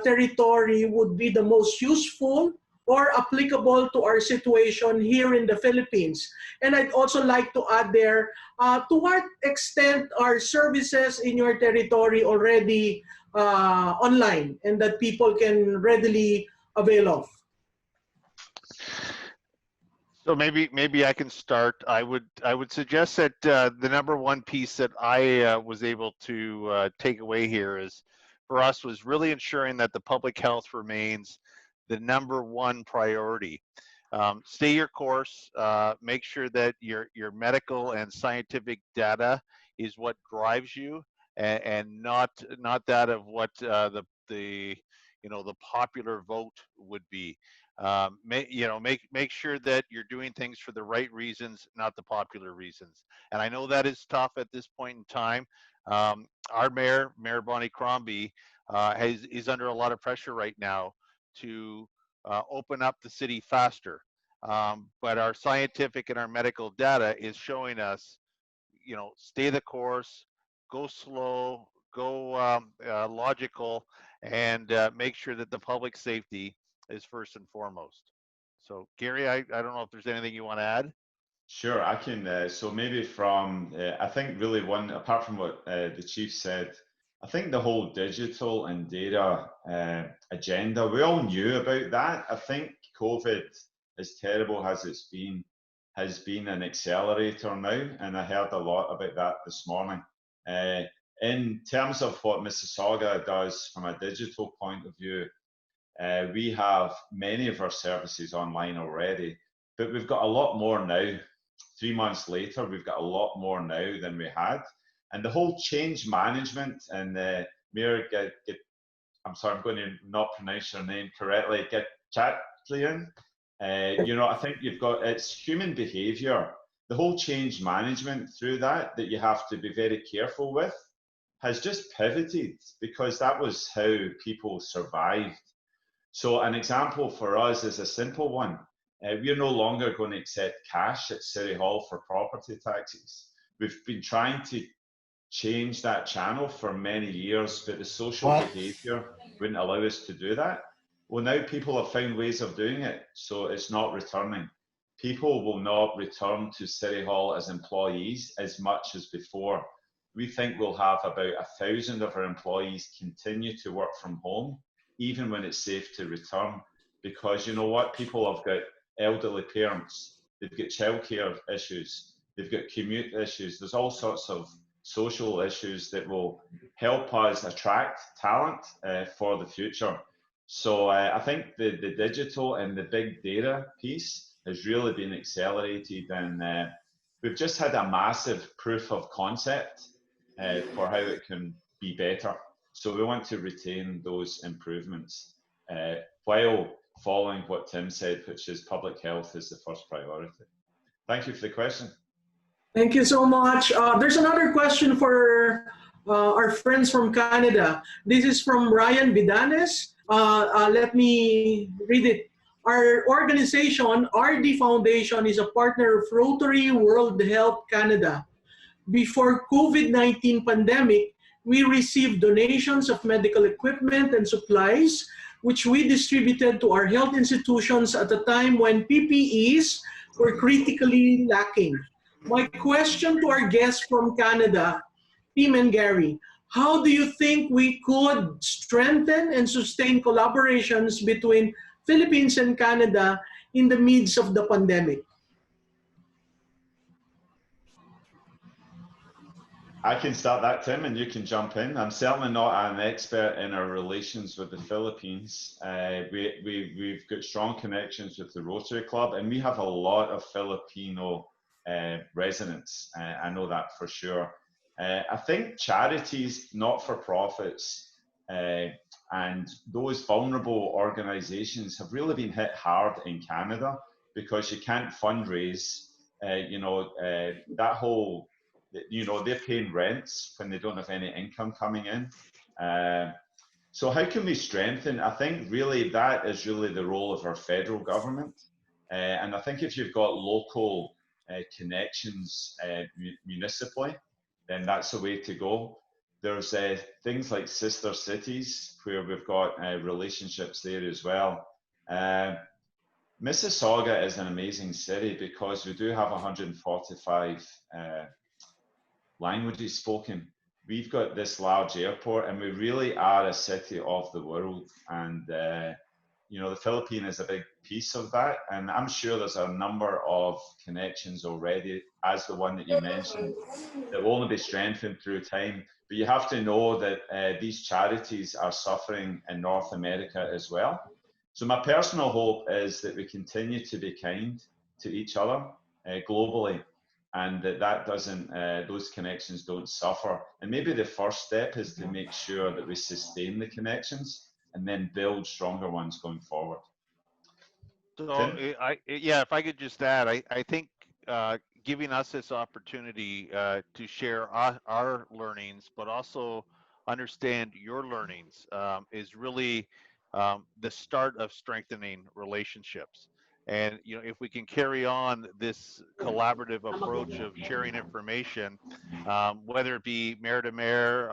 territory would be the most useful or applicable to our situation here in the Philippines? And I'd also like to add there, to what extent are services in your territory already online and that people can readily avail of? So maybe I can start. I would suggest that the number one piece that I was able to take away here is for us was really ensuring that the public health remains the number one priority. Stay your course. Make sure that your medical and scientific data is what drives you, and not that of what the popular vote would be. Make sure that you're doing things for the right reasons, not the popular reasons. And I know that is tough at this point in time. Our Mayor Bonnie Crombie, is under a lot of pressure right now to open up the city faster. But our scientific and our medical data is showing us, stay the course, go slow, go logical, and make sure that the public safety is first and foremost. So Gary, I don't know if there's anything you want to add. Sure, I can. So maybe from, I think really one, apart from what the chief said, I think the whole digital and data agenda, we all knew about that. I think COVID, as terrible as it's been, has been an accelerator now, and I heard a lot about that this morning. In terms of what Mississauga does from a digital point of view, we have many of our services online already. but we've got a lot more now. 3 months later, we've got a lot more now than we had. And the whole change management and Mayor I'm sorry, I'm going to not pronounce your name correctly, Gatchalian. I think it's human behavior. The whole change management through that you have to be very careful with has just pivoted, because that was how people survived. So an example for us is a simple one. We're no longer going to accept cash at City Hall for property taxes. We've been trying to change that channel for many years, but the social behavior wouldn't allow us to do that. Well, now people have found ways of doing it, so it's not returning. People will not return to City Hall as employees as much as before. We think we'll have about 1,000 of our employees continue to work from home, even when it's safe to return, because you know what? People have got elderly parents, they've got childcare issues, they've got commute issues, there's all sorts of social issues that will help us attract talent for the future. So I think the digital and the big data piece has really been accelerated, and we've just had a massive proof of concept for how it can be better. So we want to retain those improvements while following what Tim said, which is public health is the first priority. Thank you for the question. Thank you so much. There's another question for our friends from Canada. This is from Ryan Vidanes. Let me read it. Our organization, RD Foundation, is a partner of Rotary World Health Canada. Before COVID-19 pandemic, we received donations of medical equipment and supplies, which we distributed to our health institutions at a time when PPEs were critically lacking. My question to our guests from Canada, Tim and Gary, how do you think we could strengthen and sustain collaborations between Philippines and Canada in the midst of the pandemic? I can start that, Tim, and you can jump in. I'm certainly not an expert in our relations with the Philippines. We've got strong connections with the Rotary Club, and we have a lot of Filipino residents. I know that for sure. I think charities, not-for-profits, and those vulnerable organizations have really been hit hard in Canada because you can't fundraise. That whole, they're paying rents when they don't have any income coming in. So how can we strengthen? I think really that is really the role of our federal government. And I think if you've got local connections municipally, then that's the way to go. There's things like sister cities where we've got relationships there as well. Mississauga is an amazing city because we do have 145 languages spoken. We've got this large airport and we really are a city of the world. And the Philippines is a big piece of that. And I'm sure there's a number of connections already, as the one that you mentioned, that will only be strengthened through time. But you have to know that these charities are suffering in North America as well. So my personal hope is that we continue to be kind to each other globally, and that doesn't, those connections don't suffer. And maybe the first step is to make sure that we sustain the connections and then build stronger ones going forward. So, if I could just add, I think giving us this opportunity to share our learnings, but also understand your learnings is really the start of strengthening relationships. And if we can carry on this collaborative approach of sharing information, whether it be mayor to mayor,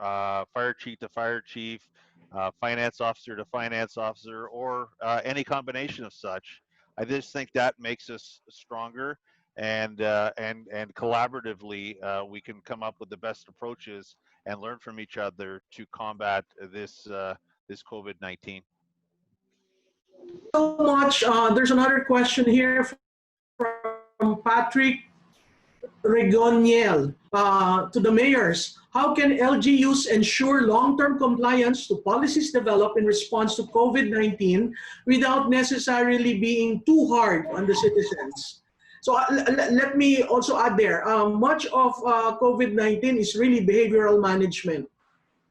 fire chief to fire chief, finance officer to finance officer, or any combination of such, I just think that makes us stronger, and collaboratively we can come up with the best approaches and learn from each other to combat this COVID-19. So much. There's another question here from Patrick Regoniel to the mayors. How can LGUs ensure long-term compliance to policies developed in response to COVID-19 without necessarily being too hard on the citizens? So let me also add there, much of COVID-19 is really behavioral management.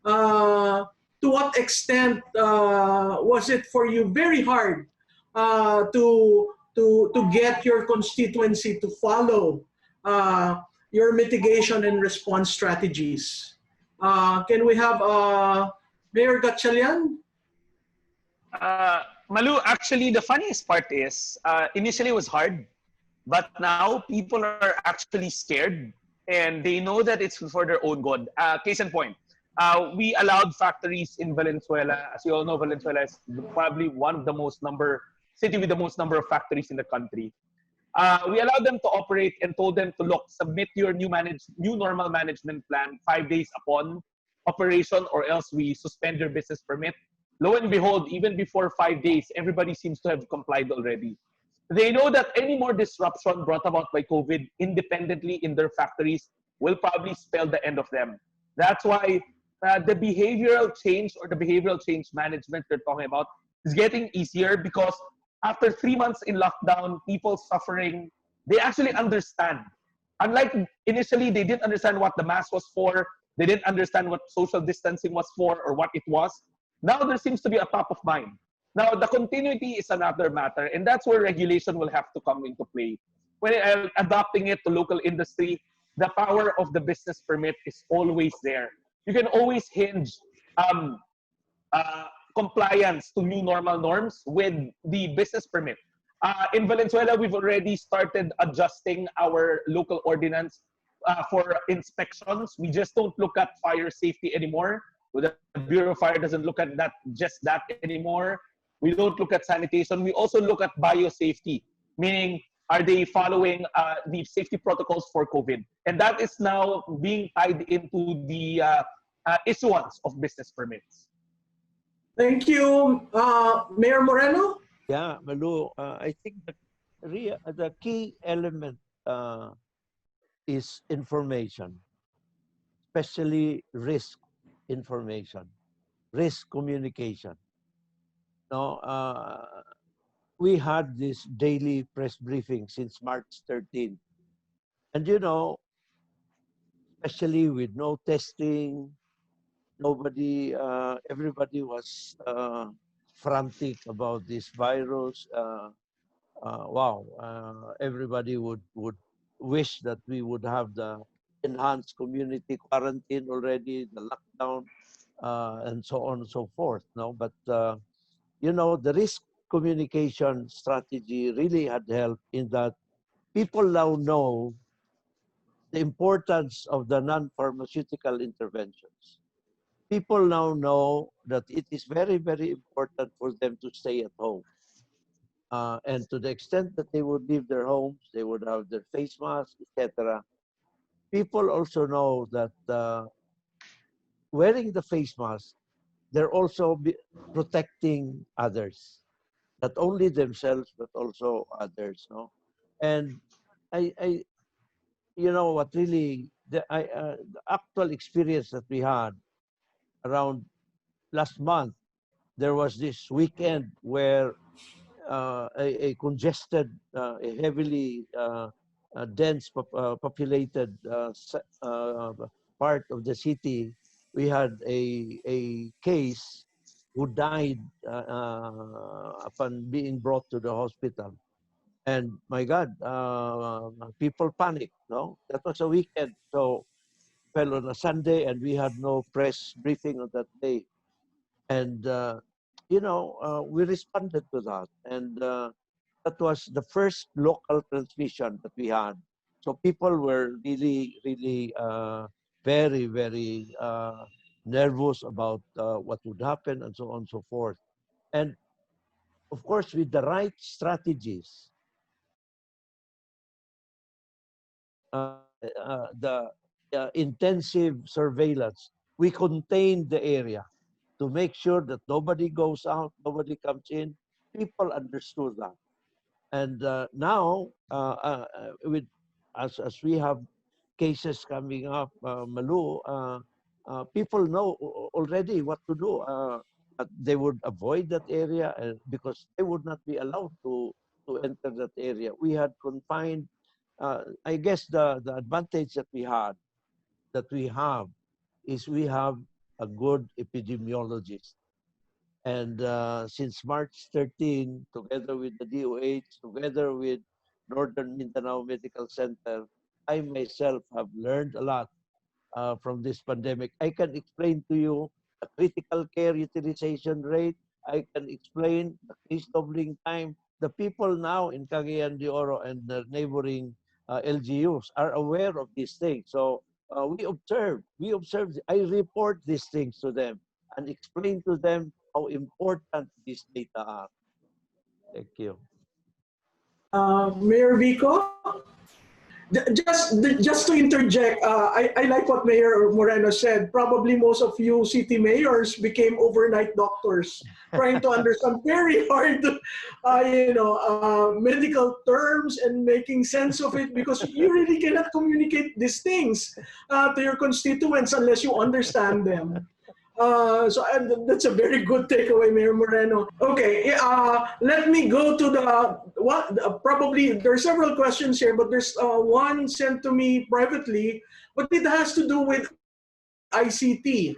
To what extent was it for you very hard to get your constituency to follow your mitigation and response strategies? Can we have Mayor Gatchalian? Malu, actually, the funniest part is initially it was hard, but now people are actually scared and they know that it's for their own good. Case in point, we allowed factories in Valenzuela. As you all know, Valenzuela is probably one of the city with the most number of factories in the country. We allowed them to operate and told them to look, submit your new normal management plan 5 days upon operation, or else we suspend your business permit. Lo and behold, even before 5 days, everybody seems to have complied already. They know that any more disruption brought about by COVID independently in their factories will probably spell the end of them. That's why the behavioral change or the behavioral change management they're talking about is getting easier, because after 3 months in lockdown, people suffering, they actually understand. Unlike initially, they didn't understand what the mask was for. They didn't understand what social distancing was for or what it was. Now there seems to be a top of mind. Now the continuity is another matter, and that's where regulation will have to come into play. When adopting it to local industry, the power of the business permit is always there. You can always hinge compliance to new normal norms with the business permit. In Valenzuela, we've already started adjusting our local ordinance for inspections. We just don't look at fire safety anymore. The Bureau of Fire doesn't look at just that anymore. We don't look at sanitation. We also look at biosafety, meaning are they following the safety protocols for COVID? And that is now being tied into the issuance of business permits. Thank you. Mayor Moreno? Yeah, Malu, I think the key element is information, especially risk information, risk communication. No, we had this daily press briefing since March 13th. And you know, especially with no testing, everybody was frantic about this virus. Everybody would wish that we would have the enhanced community quarantine already, the lockdown, and so on and so forth. No, but you know, the risk communication strategy really had helped in that people now know the importance of the non-pharmaceutical interventions. People now know that it is very, very important for them to stay at home. And to the extent that they would leave their homes, they would have their face masks, etc. People also know that wearing the face mask, they're also protecting others, not only themselves but also others. No, and you know what really the actual experience that we had around last month, there was this weekend where a congested, a heavily dense populated part of the city, we had a case who died upon being brought to the hospital. And my God, people panicked. No, that was a weekend, so fell on a Sunday, and we had no press briefing on that day. And you know, we responded to that, and that was the first local transmission that we had. So people were really, really very, very nervous about what would happen, and so on and so forth. And of course, with the right strategies, the intensive surveillance, we contained the area to make sure that nobody goes out, nobody comes in. People understood that. And now, as we have cases coming up, Malu, people know already what to do. They would avoid that area because they would not be allowed to enter that area. We had confined. I guess the advantage that we have is we have a good epidemiologist. And since March 13, together with the DOH, together with Northern Mindanao Medical Center, I myself have learned a lot from this pandemic. I can explain to you the critical care utilization rate. I can explain the case doubling time. The people now in Cagayan de Oro and the neighboring LGUs are aware of these things. So we observe, I report these things to them and explain to them how important these data are. Thank you. Mayor Vico? Just to interject, I like what Mayor Moreno said. Probably most of you city mayors became overnight doctors, trying to understand very hard, medical terms and making sense of it, because you really cannot communicate these things to your constituents unless you understand them. So that's a very good takeaway, Mayor Moreno. Okay, let me go to probably there are several questions here, but there's one sent to me privately, but it has to do with ICT.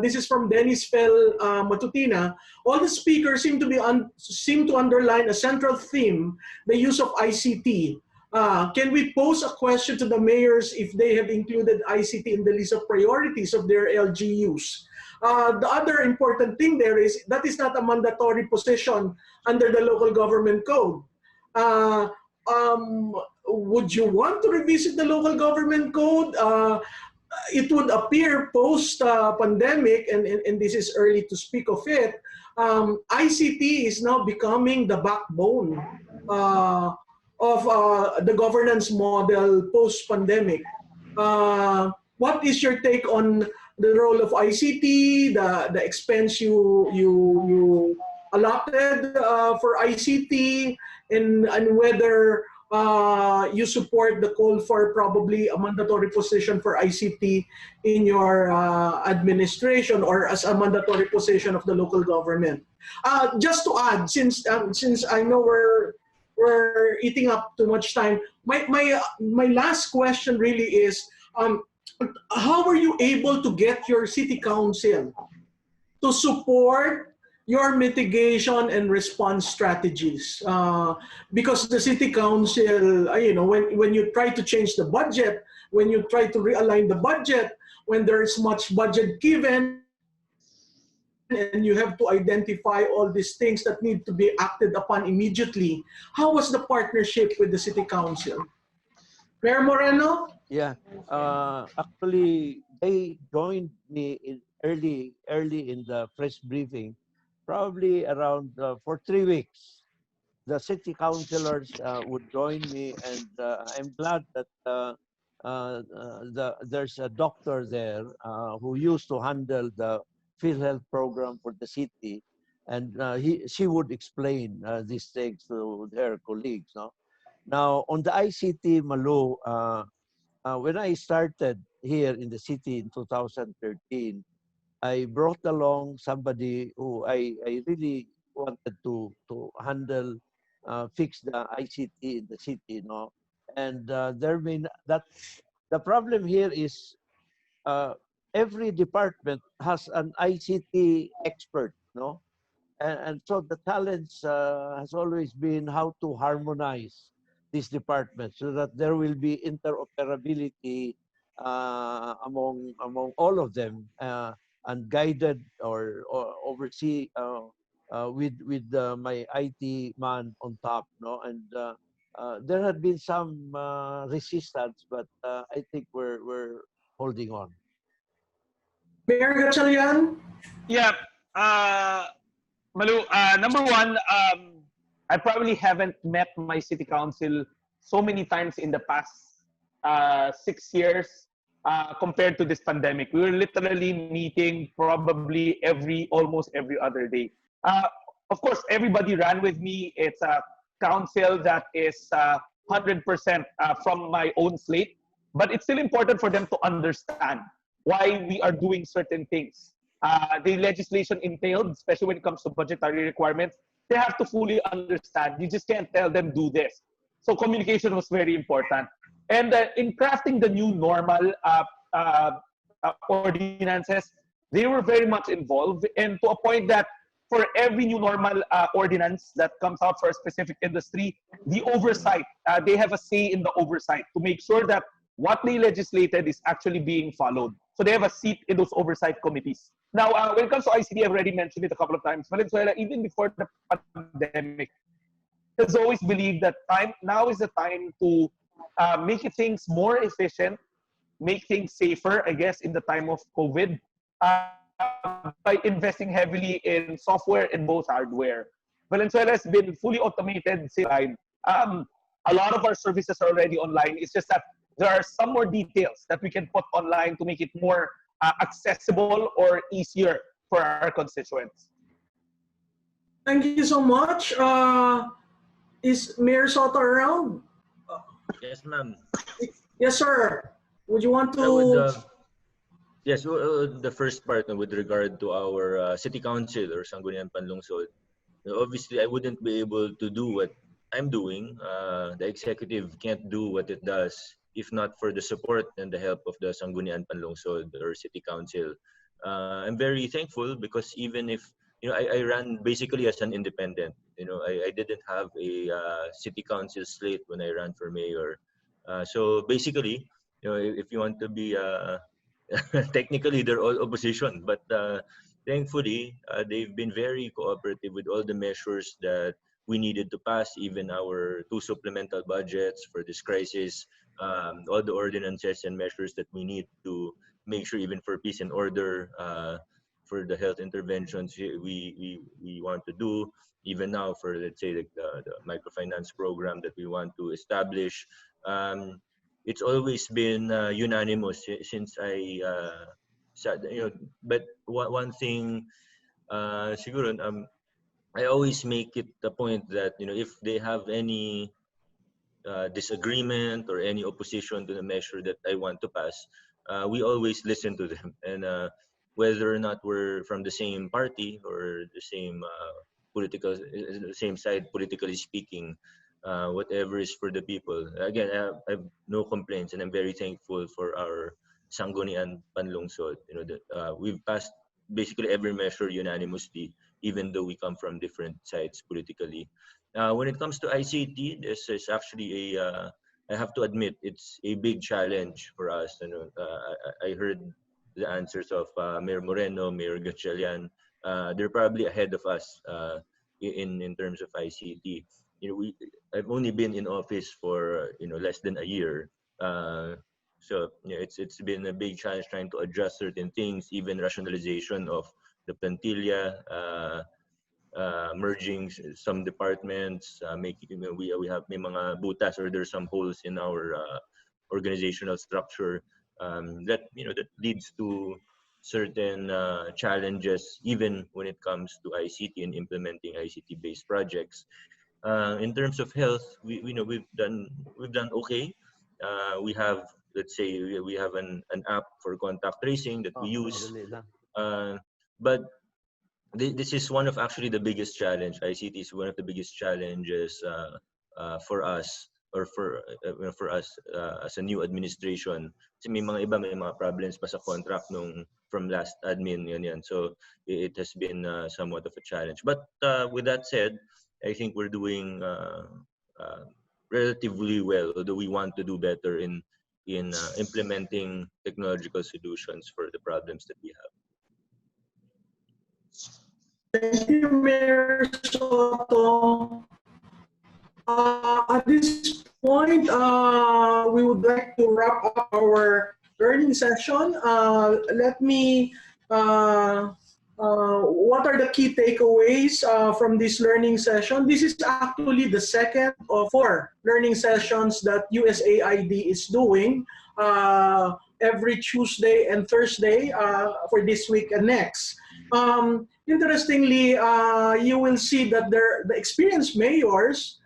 This is from Dennis Fel Matutina. All the speakers seem to underline a central theme: the use of ICT. Can we pose a question to the mayors if they have included ICT in the list of priorities of their LGUs? The other important thing there is that is not a mandatory position under the local government code. Would you want to revisit the local government code? It would appear post-pandemic, and this is early to speak of it, ICT is now becoming the backbone of the governance model post-pandemic. What is your take on the role of ICT, the expense you allotted for ICT, and whether you support the call for probably a mandatory position for ICT in your administration or as a mandatory position of the local government? Just to add, since I know we're eating up too much time, my last question really is, how were you able to get your city council to support your mitigation and response strategies? Because the city council, when you try to change the budget, when you try to realign the budget, when there is much budget given, and you have to identify all these things that need to be acted upon immediately, how was the partnership with the city council? Mayor Moreno? Yeah, actually, they joined me early in the press briefing, probably around for 3 weeks. The city councilors would join me, and I'm glad that there's a doctor there who used to handle the PhilHealth program for the city, and she would explain these things to her colleagues. No? Now, on the ICT, Malu, when I started here in the city in 2013, I brought along somebody who I really wanted to handle, fix the ICT in the city, and the problem here is every department has an ICT expert, and so the challenge has always been how to harmonize these departments so that there will be interoperability among all of them, and guided or oversee with my IT man on top, and there had been some resistance, but I think we're holding on. Mayor Gatchalian? Yeah. Malu, number one, I probably haven't met my city council so many times in the past 6 years compared to this pandemic. We were literally meeting probably almost every other day. Of course, everybody ran with me. It's a council that is 100% from my own slate, but it's still important for them to understand why we are doing certain things. The legislation entailed, especially when it comes to budgetary requirements, they have to fully understand. You just can't tell them do this. So communication was very important. And in crafting the new normal ordinances, they were very much involved, and to a point that for every new normal ordinance that comes out for a specific industry, the oversight, they have a say in the oversight to make sure that what they legislated is actually being followed. So they have a seat in those oversight committees. Now, when it comes to ICT, I've already mentioned it a couple of times. Valenzuela, even before the pandemic, has always believed that now is the time to make things more efficient, make things safer, I guess, in the time of COVID, by investing heavily in software and both hardware. Valenzuela has been fully automated since time. A lot of our services are already online. It's just that there are some more details that we can put online to make it more accessible or easier for our constituents. Thank you so much. Is Mayor Sotto around? Yes, ma'am. Yes, sir. Would you want to? Yes, the first part with regard to our city council or Sangguniang Panlungsod, obviously I wouldn't be able to do what I'm doing. The executive can't do what it does if not for the support and the help of the Sangguniang Panlungsod or city council. I'm very thankful because even if I ran basically as an independent. I didn't have a city council slate when I ran for mayor. So basically, if you want to be technically they're all opposition, but thankfully they've been very cooperative with all the measures that we needed to pass, even our 2 supplemental budgets for this crisis, all the ordinances and measures that we need to make sure, even for peace and order, for the health interventions we want to do, even now for, let's say, the microfinance program that we want to establish. It's always been unanimous since I sat, but one thing, siguro, I always make it the point that, if they have any disagreement or any opposition to the measure that I want to pass, we always listen to them. And whether or not we're from the same party or the same same side, politically speaking, whatever is for the people. Again, I have no complaints, and I'm very thankful for our Sangguniang Panlungsod. That we've passed basically every measure unanimously, even though we come from different sides politically. When it comes to ICT, this is actually I have to admit, it's a big challenge for us. I heard the answers of Mayor Moreno, Mayor Gatchalian. They're probably ahead of us in terms of ICT. I've only been in office for less than a year, so it's been a big challenge trying to adjust certain things, even rationalization of the plantilla, merging some departments, making we have may mga butas, or there's some holes in our organizational structure that that leads to certain challenges, even when it comes to ICT and implementing ICT-based projects. In terms of health, we've done okay. We have, let's say, we have an app for contact tracing that we use, but this is one of actually the biggest challenge. ICT is one of the biggest challenges for us, or for us as a new administration. Kasi may mga problems pa sa contract from last admin yan. So it has been somewhat of a challenge. But with that said, I think we're doing relatively well, although we want to do better in implementing technological solutions for the problems that we have. Thank you, Mayor Sotto. At this point, we would like to wrap up our learning session. Let me, what are the key takeaways from this learning session? This is actually the second of 4 learning sessions that USAID is doing every Tuesday and Thursday for this week and next. Interestingly, you will see that the experienced mayors,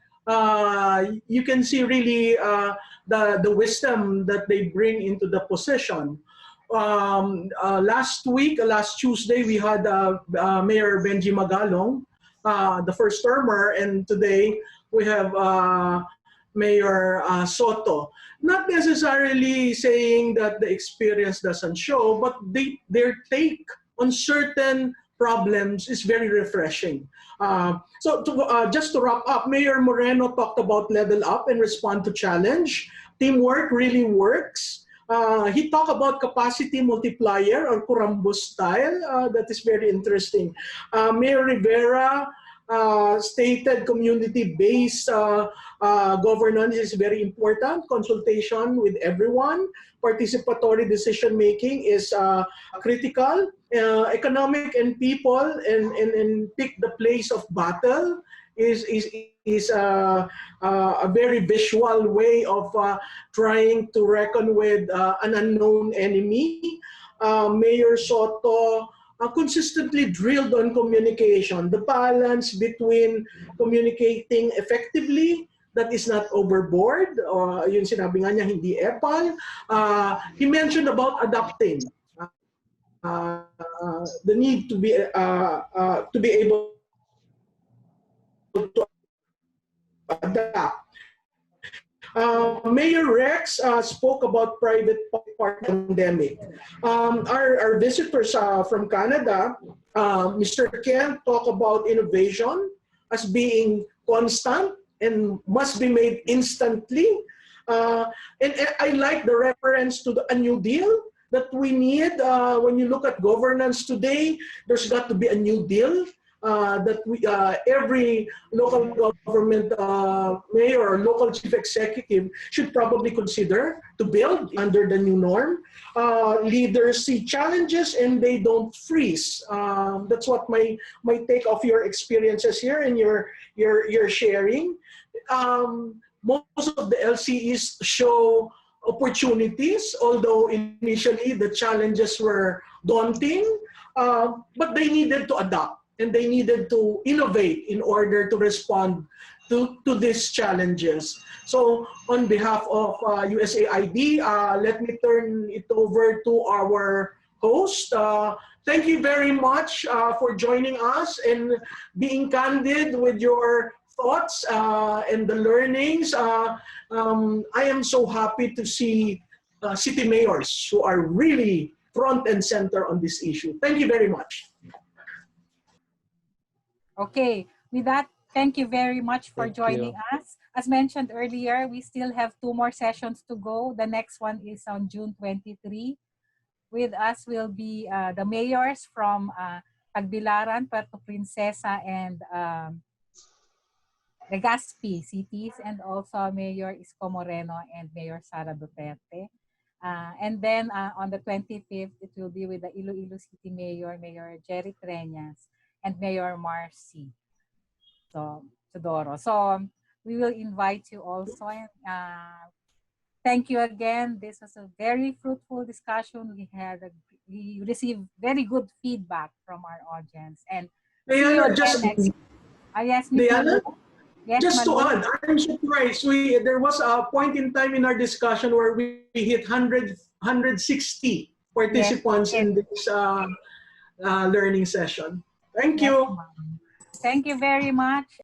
you can see really the wisdom that they bring into the position. Last week, last Tuesday, we had Mayor Benji Magalong, the first termer, and today we have Mayor Sotto. Not necessarily saying that the experience doesn't show, but their take on certain problems is very refreshing. Just to wrap up, Mayor Moreno talked about level up and respond to challenge. Teamwork really works. He talked about capacity multiplier or Kurambo style. That is very interesting. Mayor Rivera stated community-based governance is very important. Consultation with everyone. Participatory decision-making is critical. Economic and people and pick the place of battle is a very visual way of trying to reckon with an unknown enemy. Mayor Sotto consistently drilled on communication, the balance between communicating effectively, that is not overboard, yung sinabi nga niya, hindi epal. He mentioned about adapting, the need to be able to adapt. Mayor Rex spoke about private part pandemic. Our visitors from Canada, Mr. Ken talked about innovation as being constant and must be made instantly. And I like the reference to a New Deal that we need. When you look at governance today, there's got to be a New Deal. That every local government mayor or local chief executive should probably consider to build under the new norm. Leaders see challenges and they don't freeze. That's what my take of your experiences here and your sharing. Most of the LCEs show opportunities, although initially the challenges were daunting, but they needed to adapt. And they needed to innovate in order to respond to these challenges. So on behalf of USAID, let me turn it over to our host. Thank you very much for joining us and being candid with your thoughts and the learnings. I am so happy to see city mayors who are really front and center on this issue. Thank you very much. Okay, with that, thank you very much for joining us. As mentioned earlier, we still have 2 more sessions to go. The next one is on June 23. With us will be the mayors from Tagbilaran, Puerto Princesa, and Legazpi cities, and also Mayor Oscar Moreno and Mayor Sara Duterte. And then on the 25th, it will be with the Iloilo City Mayor, Mayor Jerry Treñas, and Mayor Marcy Teodoro. So we will invite you also. And thank you again. This was a very fruitful discussion. We received very good feedback from our audience. And Diana, just to add, I'm surprised. There was a point in time in our discussion where we hit 160 participants in this learning session. Thank you. Thank you very much.